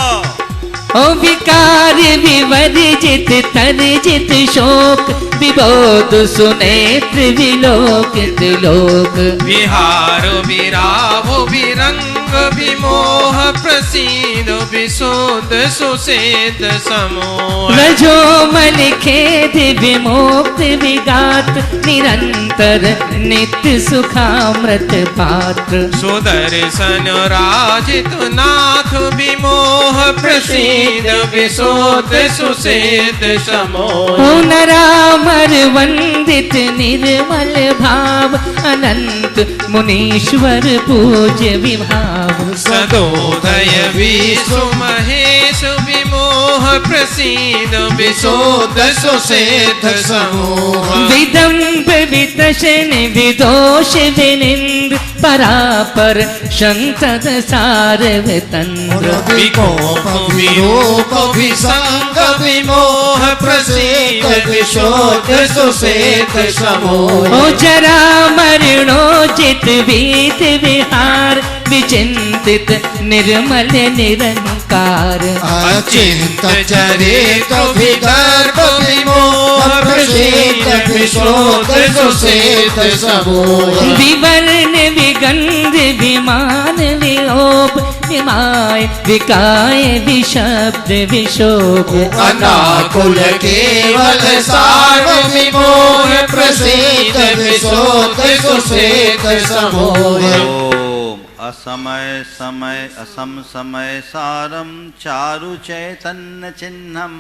ओ विकार विवर्जित तर्जित शोक विबोध सुनेत्र विलोकित लोक विहार विराव विरंग विमोह प्रसीद विशुद्ध सुसिद्ध समूह रजोमल खेद विमुक्त विगात निरंतर नित्य सुखामृत पात्र सुदर्शन राजित नाथ विमोह प्रसीद विशुद्ध सुसिद्ध समूह नरामर वंदित निर्मल भाव अनंत मुनीश्वर पूज्य विभाव सदोदय विश्व महेश विमोह प्रसीद विशुद्ध सुसिद्ध समूह विदम्ब वितशन विदोष विनिंद परापर संतद सारवतंद्र विकोप विरूप विसंग विमोह प्रसीद विशुद्ध सुसिद्ध समूह ओ जरा मरणोचित वीत विहार विचिंतित निर्मल निरंकार अचिंत चरित विदर्भ विमोह प्रसीद विशुद्ध सुसिद्ध समूह विवर्ण विगंध विमान विलोप विमाय विकाय विशब्द विशोभ अनाकुल केवल सार्व विमोह प्रसीद विशुद्ध सुसिद्ध समूह ओम असमय समय असम समय सारम चारु चैतन्य चिन्हम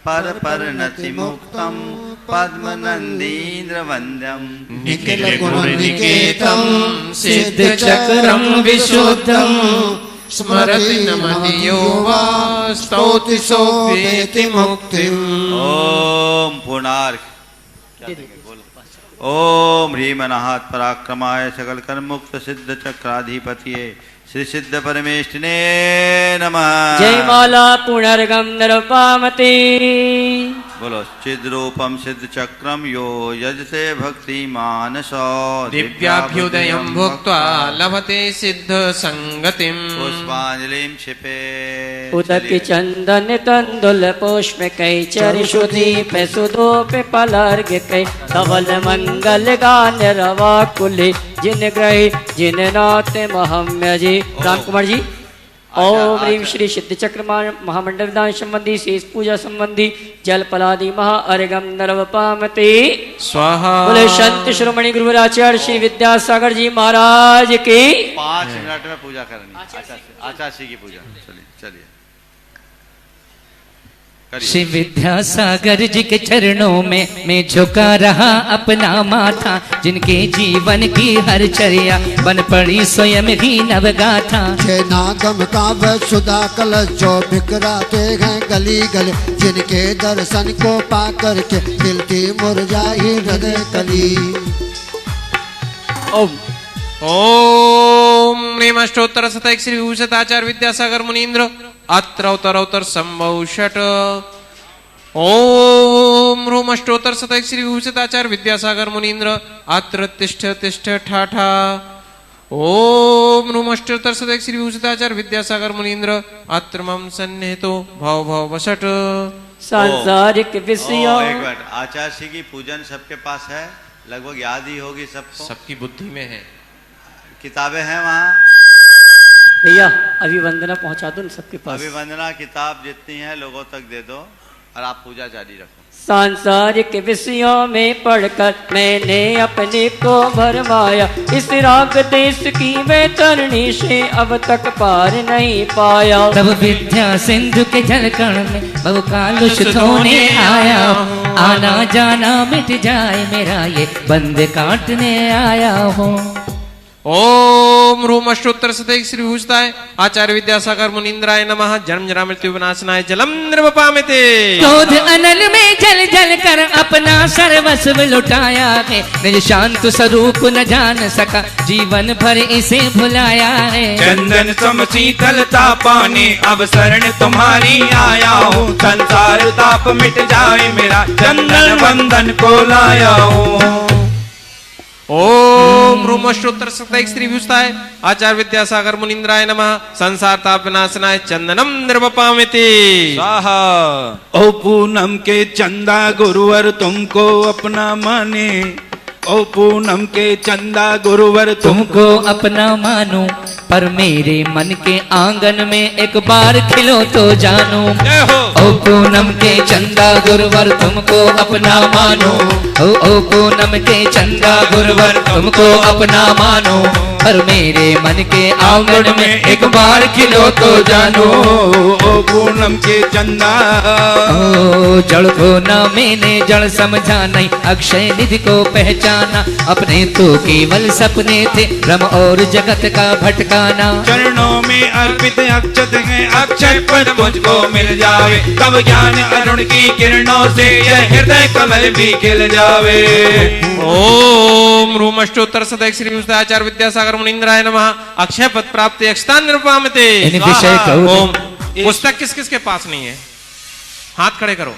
पर परिणति मुक्तम पद्म नंदीन्द्र वंद्यम निखिल गुण निकेतम सिद्ध चक्रम विशुद्धम स्मरति नमति यो वा स्तौति सोपेति मुक्तिम ओम पूर्णार्घ ओम ह्रीम अनाहत पराक्रमाय सकल कर्म मुक्त सिद्ध चक्राधिपतिये श्री सिद्ध परमेष्ठिने नमः। जय माला पुनर्गम नरपामते बोलो चिद्रूपम सिद्ध चक्रम यो यजते भक्ति मानसो दिव्याभ्युदयं भुक्त्वा लभते सिद्ध संगतिम पुष्पांजलिं क्षिपे उदक चंदन तंदुल पुष्प कैचर शुद्धि पे सुदोप पलर्घ कै धवल मंगल गान रवा कुले जिन ग्रही जिन नाथ महम्य जी राम कुमार जी। ओम ह्रीम श्री सिद्ध चक्र महामंडल विधान संबंधी शेष पूजा संबंधी जल पलादि महा अर्घम नरवपामते स्वाहा। बोले संत शिरोमणि गुरुवराचार्य श्री विद्यासागर जी महाराज की 5 मिनट में पूजा करनी आचार्य की पूजा। चलिए चलिए श्री विद्यासागर जी के चरणों में मैं झुका रहा अपना माथा जिनके जीवन की हर चर्या बन पड़ी स्वयं ही नवगाथा। नागम काव्य सुधा कलश जो बिखराते हैं गली गली जिनके दर्शन को पा करके खिलती मुरझाई हृदय कली। ओम ओम ह्रीमष्टोत्तर शतैक श्री विभूषिताचार्य विद्यासागर मुनीन्द्र अत्र उत्तरोत्तर संभव षट। ओम ह्रूमष्टोत्तर शतैक श्री विभूषिताचार्य विद्यासागर मुनीन्द्र अत्र तिष्ठ तिष्ठ ठाठा। ओम ह्रूमष्टोत्तर शतैक श्री विभूषिताचार्य विद्यासागर मुनीन्द्र अत्र मम सन्निहितो भव भव वसट। सांसारिक विषयों एक मिनट आचार्य की पूजन सबके पास है लगभग याद ही होगी सबको सबकी बुद्धि में है किताबें हैं वहाँ भैया अभिवंदना पहुंचा दो न सबके पास। अभिवंदना किताब जितनी है लोगों तक दे दो और आप पूजा जारी रखो। सांसारिक विषयों में पढ़कर मैंने अपने को भरमाया, इस राग देश की वैतरणी से अब तक पार नहीं पाया। तब विद्या सिंधु के जलकण में बहु कालुष धोने आया हूँ, आना जाना मिट जाए मेरा ये बंद काटने आया हूँ। ओम रूम अष्टोत्तर शतैक श्री भूषिताय आचार्य विद्यासागर मुनीन्द्राय नमः। जन्म जरा मृत्यु विनाशनाय जलम निर्वपामिते। क्रोध अनल में जल जल कर अपना सर्वस्व लुटाया है, निज शांत स्वरूप न जान सका जीवन भर इसे भुलाया है। चंदन सम शीतलता पाने अब शरण तुम्हारी आया हूँ, संसार ताप मिट जाए मेरा चंदन वंदन को लाया हूँ। ओम रूम अष्टोत्तर शतैक श्री भूषिताय आचार्य विद्यासागर मुनीन्द्राय नमः। संसार ताप विनाशनाय चंदनम निर्वपामिते। स्वाहा। ओ पूनम के चंदा गुरुवर तुमको अपना माने, ओ पूनम के चंदा गुरुवर तुमको अपना मानूं, पर मेरे मन के आंगन में एक बार खिलो तो जानूं। ओ पूनम के चंदा गुरुवर तुमको अपना मानो, ओ पूनम के चंदा गुरुवर तुमको अपना मानो, पर मेरे मन के आंगन में एक बार खिलो तो जानो। ओ पूनम के चंदा। ओ जड़ को न मैंने जड़ समझा नहीं, अक्षय निधि को पहचाना, अपने तो केवल सपने थे भ्रम और जगत का भटकाना। चरणों में अर्पित अक्षत है, अक्षय पद मुझको मिल जावे, तब ज्ञान अरुण की किरणों से यह हृदय कमल भी खिल जावे। ओम रूम अष्टोत्तर शतैक श्री भूषिताय आचार्य विद्यासागर मुनीन्द्राय नमः। अक्षय पद प्राप्ति अक्षतान निर्वपामिते। इन विषय कहूं ओम पुस्तक किस किस के पास नहीं है? हाथ खड़े करो।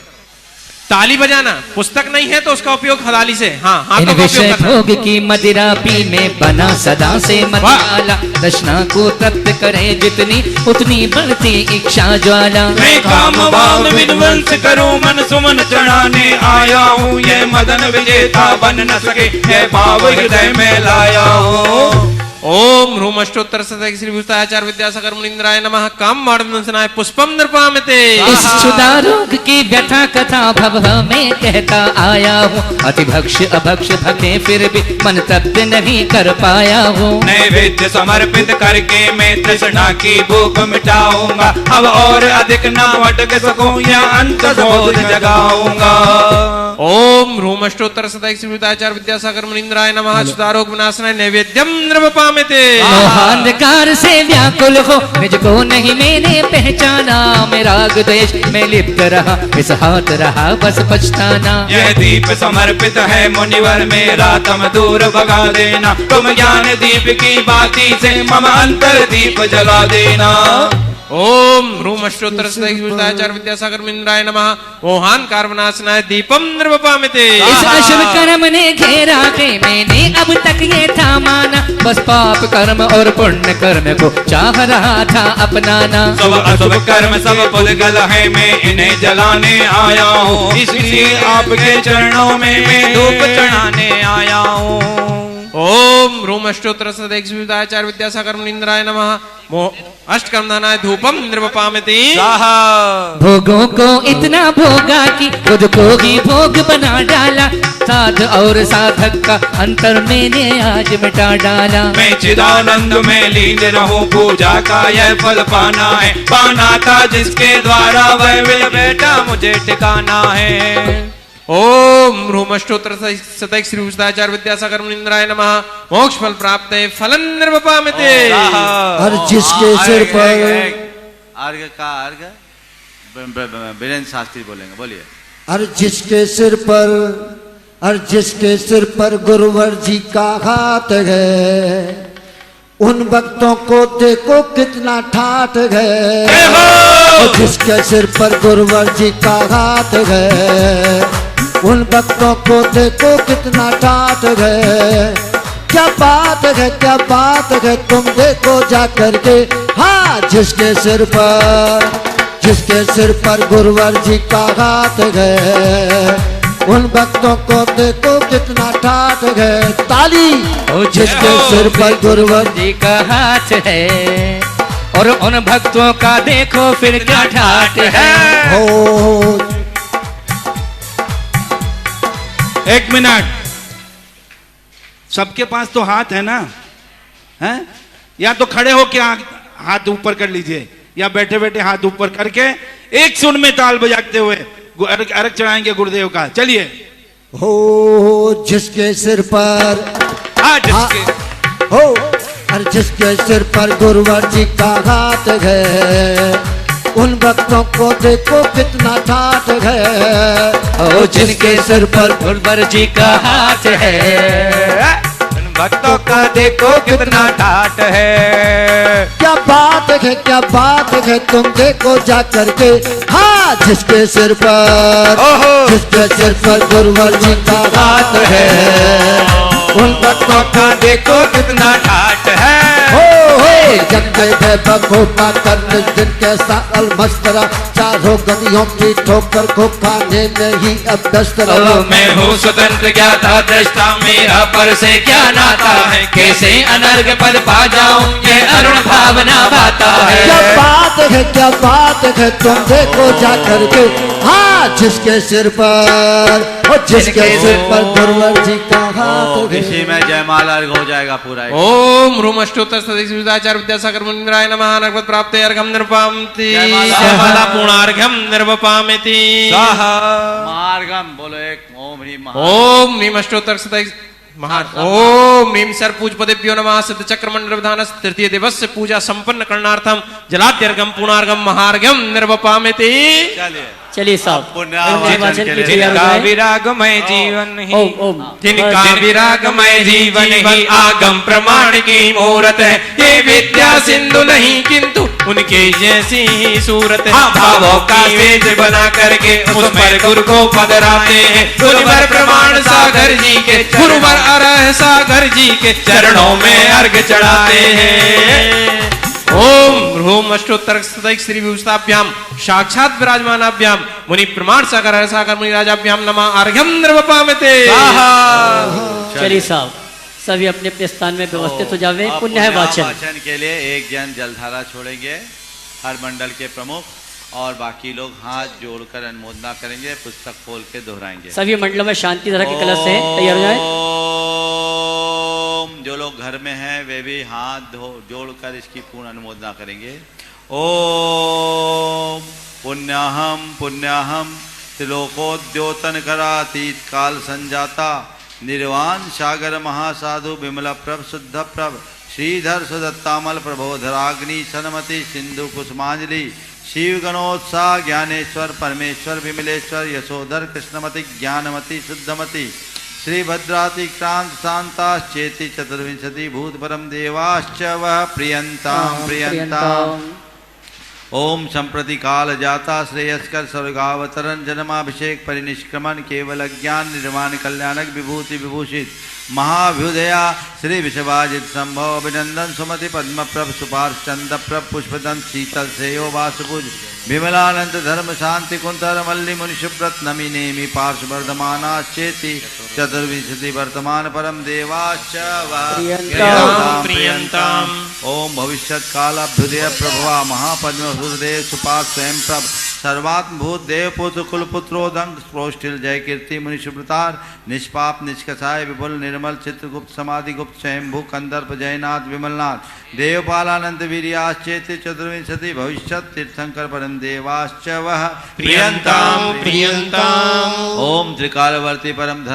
ताली बजाना। पुस्तक नहीं है तो उसका उपयोग हलाली से, हाँ हाथों का उपयोग विषय करना। भोग की मदिरा पी में बना सदा से मदिराला, दशना को तृप्त करे जितनी उतनी बढ़ती इच्छा ज्वाला। मैं काम भाव विध्वंस करूं, मन सुमन चढ़ाने आया हूँ, ये मदन विजेता बन न सके, ये भाव हृदय में लाया हूँ। ओम रूम अष्टोत्तर शतैक श्री भूषिताय आचार्य विद्यासागर मुनीन्द्राय नमः। काम मार्दनाय पुष्पम निर्वपामिते। इस क्षुधा रोग की व्यथा कथा भव में कहता आया हूँ, अति भक्ष अभक्ष भखे फिर भी मन तृप्त नहीं कर पाया हूँ। नैवेद्य समर्पित करके मैं तृष्णा की भूख मिटाऊंगा, अब और अधिक ना भटक सकूं, या अंत बोध जगाऊंगा। ओम रूम अष्टोत्तर शतैक श्री भूषिताय आचार्य विद्यासागर मुनीन्द्राय नमः। क्षुधारोग विनाशनाय नैवेद्यम निर्वपामिते। मोहांधकार से व्याकुल हो निज को नहीं मैंने पहचाना, मेरा द्वेष में लिप्त रहा इस हाथ रहा बस पछताना। यह दीप समर्पित है मुनिवर मेरा, तुम दूर भगा देना, तुम ज्ञान दीप की बाती से मम अंतर दीप जला देना। ओम रूम अष्टोत्तर शतैक श्री भूषिताय आचार्य विद्यासागर मुनीन्द्राय नमः। मोहान कारवनाशनाय दीपम निर्वपामिते। इस अशुभ कर्म ने घेरा के मैंने अब तक ये था माना, बस पाप कर्म और पुण्य कर्म को चाह रहा था अपनाना। सब अशुभ कर्म सब पुद्गल है, मैं इन्हें जलाने आया हूँ, इसलिए आपके चरणों में मैं धूप चढ़ाने आया हूँ। ओम रूम अष्टोत्तर शतैक श्री भूषिताय आचार्य विद्यासागर मुनीन्द्राय नमः। अष्टकर्मधानाय धूपम निर्वपामिते। भोगों को इतना भोगा कि खुद को ही भोग बना डाला, साध और साधक का अंतर मैंने आज मिटा डाला। मैं चिदानंद में लीन रहूं, पूजा का यह फल पाना है, पाना था जिसके द्वारा वह मिल बैठा मुझे ठिकाना है। ओम रूम अष्टोत्तर शतैक श्री भूषिताय आचार्य विद्यासागर मुनीन्द्राय नमः। मोक्ष फल प्राप्त है फलन निर्वपामिते। और जिसके सिर पर अर्घ का अर्घ वीरेंद्र शास्त्री बोलेंगे, बोलिए। और जिसके सिर पर गुरुवर जी का हाथ है, उन भक्तों को देखो कितना ठाठ है। और जिसके सिर पर गुरुवर जी का हाथ है, उन भक्तों को देखो कितना ठाठ है। क्या बात है, क्या बात है, तुम देखो जा करके। हाँ, जिसके सिर पर गुरुवर जी का हाथ है, उन भक्तों को देखो कितना ठाठ है। ताली। जिसके सिर पर गुरुवर जी का हाथ है, और उन भक्तों का देखो फिर क्या ठाठ है। हो एक मिनट, सबके पास तो हाथ है ना, हैं? या तो खड़े होके हाथ ऊपर कर लीजिए, या बैठे बैठे हाथ ऊपर करके एक सुर में ताल बजाते हुए अर्घ चढ़ाएंगे गुरुदेव का। चलिए। हो जिसके सिर पर हो, और जिसके सिर पर गुरुवर जी का हाथ है, उन भक्तों को देखो कितना ठाठ है। ओ जिनके सिर पर गुरुवर जी का हाथ है, उन भक्तों का देखो कितना ठाठ है। क्या बात है, क्या बात है, तुम देखो जा करके। हाँ, जिसके सिर पर गुरुवर जी का हाथ है, उन भक्तों का देखो कितना ठाठ है। जन गए बखोपा करने जिनके साल मस्तरा, चारों गलियों की ठोकर को खाने में ही अब व्यस्त रहा। मैं हूँ स्वतंत्र ज्ञाता दृष्टा, मेरा पर से क्या नाता है, कैसे अनर्घ पद पा जाऊं ये अरुण भावना भाता है। क्या बात है, क्या बात है, तुम देखो जा करके। हाँ, जिसके सिर पर गुरुवर जी का हाथ है। इसी में जयमाला अर्घ हो जाएगा पूरा। ओम रूम अष्टोत्तर सदस्यचार्य विद्यासागर मुनिराय नमः। नर्वत प्राप्त अर्घम निर्वापति, जयमाला पूर्णार्घम निर्वपामिति। मार्गम बोलो एक। ओम ह्रीम ओम नीम अष्टोत्तर ओम नीम सर पूज पदेभ्यो नमः। सिद्ध चक्र मंडल विधान तृतीय दिवस से पूजा संपन्न करणार्थम जलाद्यर्घम पूर्णार्घम महार्घम निर्वपामिति। चलिए साहब, जिनका विरागमय जीवन ही, जिनका विरागमय जीवन ही आगम प्रमाण की मूरत है। ये विद्या सिंधु नहीं किंतु उनके जैसी ही सूरत है। भावों का वेद बना करके उस पर गुरु को पधराते हैं। गुरुवर प्रमाण सागर जी के, गुरुवर अरह सागर जी के चरणों में अर्घ चढ़ाते हैं। ओम ह्रूम अष्टोत्तर श्री विभूषिताभ्याम साक्षात विराजमानाभ्याम मुनि प्रमाण सागर सागर मुनि राजाभ्याम नमः। अर्घ्यम निर्वपामिते। चलिए साहब, सभी अपने अपने स्थान में व्यवस्थित हो जावे। पुण्य है वाचन के लिए एक जन जलधारा छोड़ेंगे, हर मंडल के प्रमुख, और बाकी लोग हाथ जोड़कर अनुमोदना करेंगे, पुस्तक खोल के दोहराएंगे। सभी मंडलों में शांति धारा के कलश है, तैयार हो जाए। जो लोग घर में हैं वे भी हाथ जोड़कर इसकी पूर्ण अनुमोदना करेंगे। ओम पुण्याहम पुण्याहम त्रिलोकोद्योतन करातीत काल संजाता, निर्वाण सागर महासाधु विमल प्रभ शुद्ध प्रभ, श्रीधर सुदत्तामल प्रबोधराग्नि सनमति सिंधु कुसुमांजलि, शिव गणोत्साह ज्ञानेश्वर परमेश्वर विमलेश्वर यशोधर कृष्णमति ज्ञानमति शुद्धमति, श्री भद्राति क्रांत शांताश्चेति चतुर्विंशति भूत परम देवाश्च वह प्रियंताम प्रियंताम। ओम संप्रति काल जाता श्रेयस्कर स्वर्गावतरण जन्माभिषेक परिनिष्क्रमण केवल ज्ञान निर्माण कल्याणक विभूति विभूषित महाभ्युदया श्री विषवाजित संभव अभिनंदन सुमति पद्म प्रभ सुपार्श चंद प्रभ पुष्पदंत शीतल सेयो वासुभुज विमलानंद धर्म शांति कुंतर मल्लि मुनि सुब्रत नमी नेमि पार्श्व वर्धमानाश्चेति चतुर्विंशति वर्तमान परम देवाश्च प्रियंताम। ओम भविष्यत कालाभ्युदय प्रभवा महापद्म सुरदेव सुपार्श स्वयं प्रभ सर्वात्म भूत देव पुत्र कुलपुत्रोदंग प्रोष्ठिल जय कीर्ति मुनि सुब्रतार निष्पाप निष्कसाय विपुल निर्मल चित्रगुप्त समाधि गुप्त स्वयंभू कंदर्प जयनाथ विमलनाथ देवपालानंद वीर्याश्चेति चतुर्विंशति भविष्यत तीर्थंकर परम देवाश्च वह प्रियंताम प्रियंताम। ओम त्रिकालवर्ती परम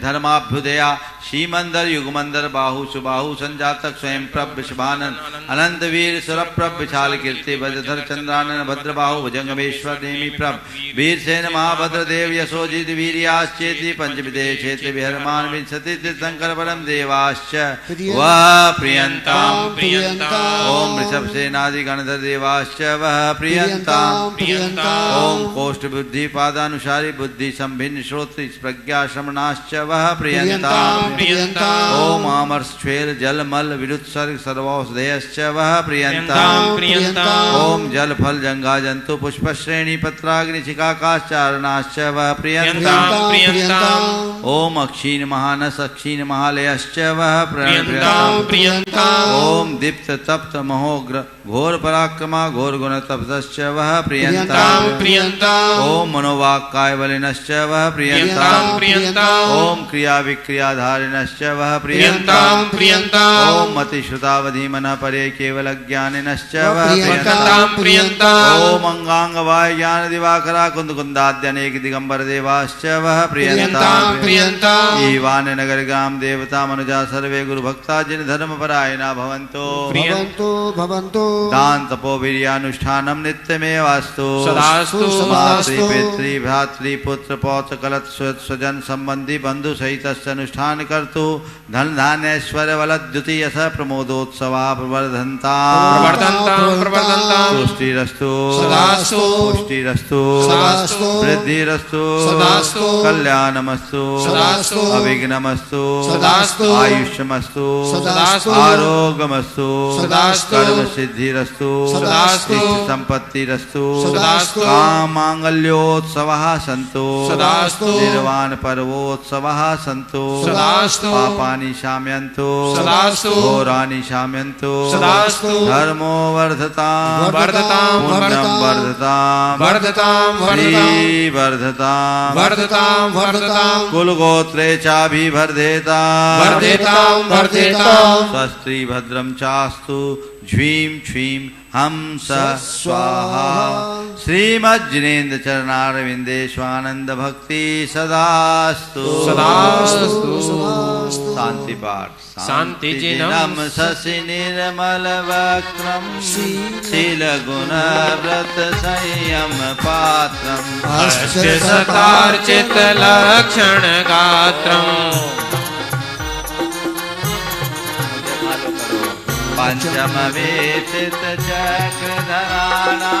धर्माभ्युदया श्रीमंदर युगमंदर बाहु सुबाहु संजातक स्वयं प्रभ विश्वानंद अनंत वीर सुरप्रभ विशाल कीर्ति भद्रधर चंद्रानन भद्रबाहु भुजंगमेश्वर नेमि प्रभ वीरसेन महाभद्र देव यशोजित वीर्याश्चेति पंचविदेव क्षेत्र विहरमान विंशति तीर्थंकर परम देवाश्च वह प्रियंताम प्रियंताम। ओम ऋषभ सेनादि गणधर देवाश्च वह प्रियंताम प्रियंताम। ओम कोष्ठ बुद्धि पादानुसारी बुद्धि संभिन्न श्रोत्र प्रज्ञा श्रमणाश्च वह प्रियंताम प्रियंताम। ओम अमर स्वेल जल मल विरुत्सर्ग सर्वौषधयश्च वह प्रियंताम प्रियंताम। ओम जल फल जंगा जंतु पुष्प श्रेणी पत्राग्नि शिखाकाश्चारणाश्च वह प्रियंताम प्रियंताम। ओम अक्षीण महानस अक्षीण महालयश्च वह प्रियंताम प्रियंताम। ओम दीप्त तप्त महोग्र घोर पराक्रमा घोर गुण तपश्च वह प्रियंताम प्रियंताम प्रियंताम ओम मनोवाक्काय बलिनश्च वह प्रियंताम प्रियंताम प्रियंताम ओम क्रिया विक्रियाधारिणश्च वह प्रियंताम प्रियंताम प्रियंताम ओम मतिश्रुतावधि मन परे केवल ज्ञानिनश्च वह प्रियंताम प्रियंताम ओम अंगांग वाय ज्ञान दिवाकरा कुंद कुंदाद्य अनेक दिगंबर देवाश्च वह प्रियंताम प्रियंताम ईवान नगर ग्राम देवता मनुजा सर्वे गुरु भक्ता जिन धर्म परायणा भवन्तो भवन्तु भवन्तु दान तपो वीर्यानुष्ठानम नित्यमेवास्तु सदास्तु मातृ पितृ भ्रातृ पुत्र पौत्र कलत स्वजन संबंधी बंधु सहित अनुष्ठान कर्तु धन धान्य ऐश्वर्य वलद्युति यश प्रमोदोत्सवा प्रवर्धन्ताम् प्रवर्धन्ताम् पुष्टिरस्तु सदास्तु पुष्टिरस्तु सदास्तु वृद्धिरस्तु सदास्तु कल्याणमस्तु सदास्तु अविघ्नमस्तु सदास्तु आयुष्यमस्तु सदास्तु आरोग्यमस्तु सदास्तु कर्म सिद्धिरस्तु सदास्तु संपत्तिरस्तु सदास्तु कामांगल्योत्सवः सन्तु सदास्तु निर्वाण पर्वोत्सवः सन्तु सदास्तु पापानि शाम्यन्तु सदास्तु घोराणि शाम्यन्तु सदास्तु धर्मो वर्धताम् वर्धताम् पुण्यं वर्धताम् वर्धताम् श्री वर्धताम् वर्धताम् वर्धताम् कुलगोत्रे चाभिवर्धेताम् वर्धेताम् वर्धेताम् स्वस्ति भद्रं चास्तु झ्वीं छ्वीं हंस स्वाहा श्रीमज्जिनेन्द्र चरणारविंदेश्वानंद भक्ति सदास्तु सदास्तु शांति पाठ शांति जिनम शशि निर्मल वक्त्रम शील गुण व्रत संयम पात्रम अष्ट शतार्चित लक्षण गात्रम् पंचम वेशित चक्रधराणा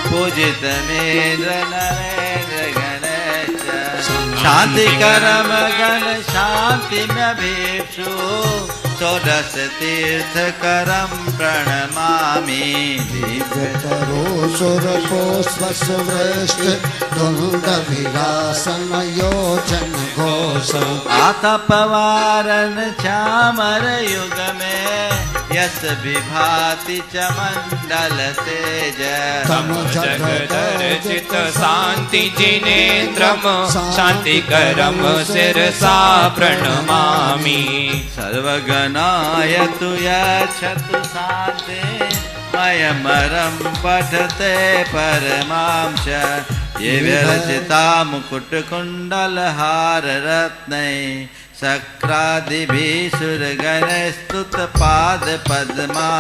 पूजित मेन्द्र नरेन्द्र गणेश शांति करम गण शांति में षोडश तीर्थ करम प्रणमामि दिव्यतरो सुरपुष्पसुवृष्ट धुण्डविलासन योजन घोष आतपवारन चामर युग में यस विभाति च मंडल तेज तम जगदर्चित शांति जिनेन्द्रम शांति करम शिरसा प्रणमामि सर्वगणाय तु यच्छतु शान्ते मयमरं पठते परमां च ये विरचिता मुकुटकुण्डलहार रत्नै शक्रादिभिः सुरगणस्तुत पाद पद्मा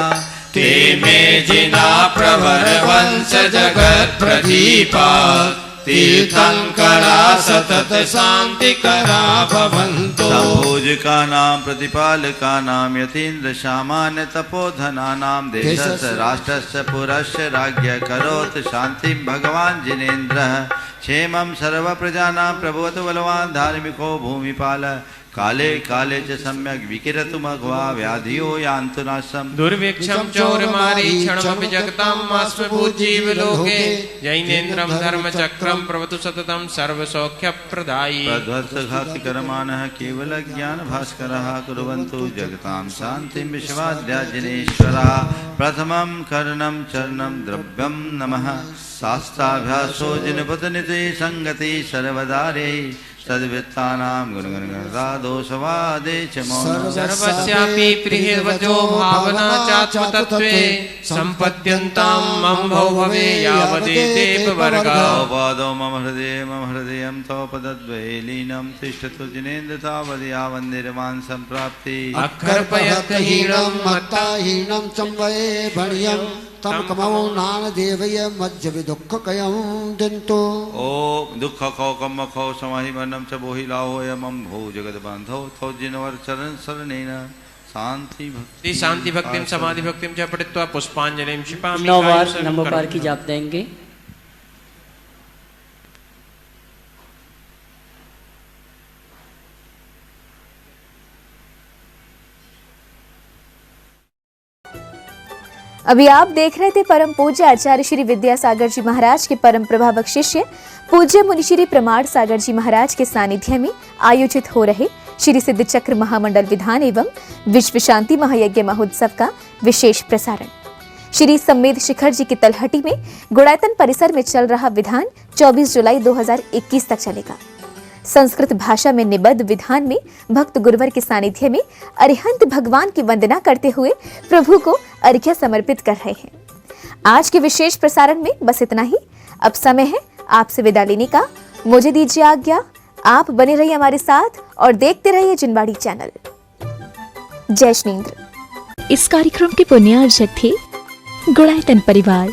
ते मे जिना प्रवर वंश जगत प्रदीपा तीर्थंकरा सतत शांति करा भवन्तु संभोजका नाम प्रतिपालका नाम यतीन्द्र सामान्य तपोधना नाम देशस्य राष्ट्रस्य पुरस्य राज्ञ करोत शांति भगवान जिनेन्द्रः क्षेमं सर्व प्रजानां प्रभवतु बलवान धार्मिको भूमिपाल काले काले च सम्यक् विकिरतु मघवा व्याधियो यान्तु नाशम् दुर्भिक्षं चौरमारीक्षणमपि जगतामस्म भूजीवलोके जैनेन्द्रं धर्मचक्रं प्रवतु सततं सर्वसौख्यप्रदायी प्रध्वस्तघातिकरमाणः केवलज्ञानभास्करः कुर्वन्तु जगतां शान्तिं विश्वाद्या जिनेश्वरः प्रथमं कर्णं चरणं द्रव्यं नमः शास्त्राभ्यासो जिनपतनिते संगति सर्वदारे सद्वित्तानां गुणगणगणता दोषवादे च मौनं सर्वस्यापि प्रियवचो भावना चात्मतत्त्वे सम्पद्यन्तां मम भवे यावदेव वर्गा पादो मम हृदयं तव पदद्वये लीनं तिष्ठतु जिनेन्द्र तावद्यावन्निर्वाण सम्प्राप्ति अक्षरपयत्हीनं मत्ताहीनं संवये भणियं तम कमौ नान देवय मज्ज विदुःखकयं दिन्तु ओ दुख खो कम खो समाहि मनम च बोहि लाहो यमं भो जगत बांधो थो जिनवर चरण शरणेन शांति भक्ति शांति भक्तिं समाधि भक्तिं च पठित्वा पुष्पांजलिं क्षिपामि 9 बार नमोकार की जाप देंगे। अभी आप देख रहे थे परम पूज्य आचार्य श्री विद्यासागर जी महाराज के परम प्रभावक शिष्य पूज्य मुनि श्री प्रमाण सागर जी महाराज के सानिध्य में आयोजित हो रहे श्री सिद्ध चक्र महामंडल विधान एवं विश्व शांति महायज्ञ महोत्सव का विशेष प्रसारण। श्री सम्मेद शिखर जी की तलहटी में गुड़ायतन परिसर में चल रहा विधान 24 जुलाई 2021 तक चलेगा। संस्कृत भाषा में निबद्ध विधान में भक्त गुरुवर के सानिध्य में अरिहंत भगवान की वंदना करते हुए प्रभु को अर्घ्य समर्पित कर रहे हैं। आज के विशेष प्रसारण में बस इतना ही। अब समय है आपसे विदा लेने का। मुझे दीजिए आज्ञा। आप बने रहिए हमारे साथ और देखते रहिए जिनवाड़ी चैनल। जय श्रीन्द्र। इस कार्यक्रम के पुण्यार्जक थे गुड़ायतन परिवार।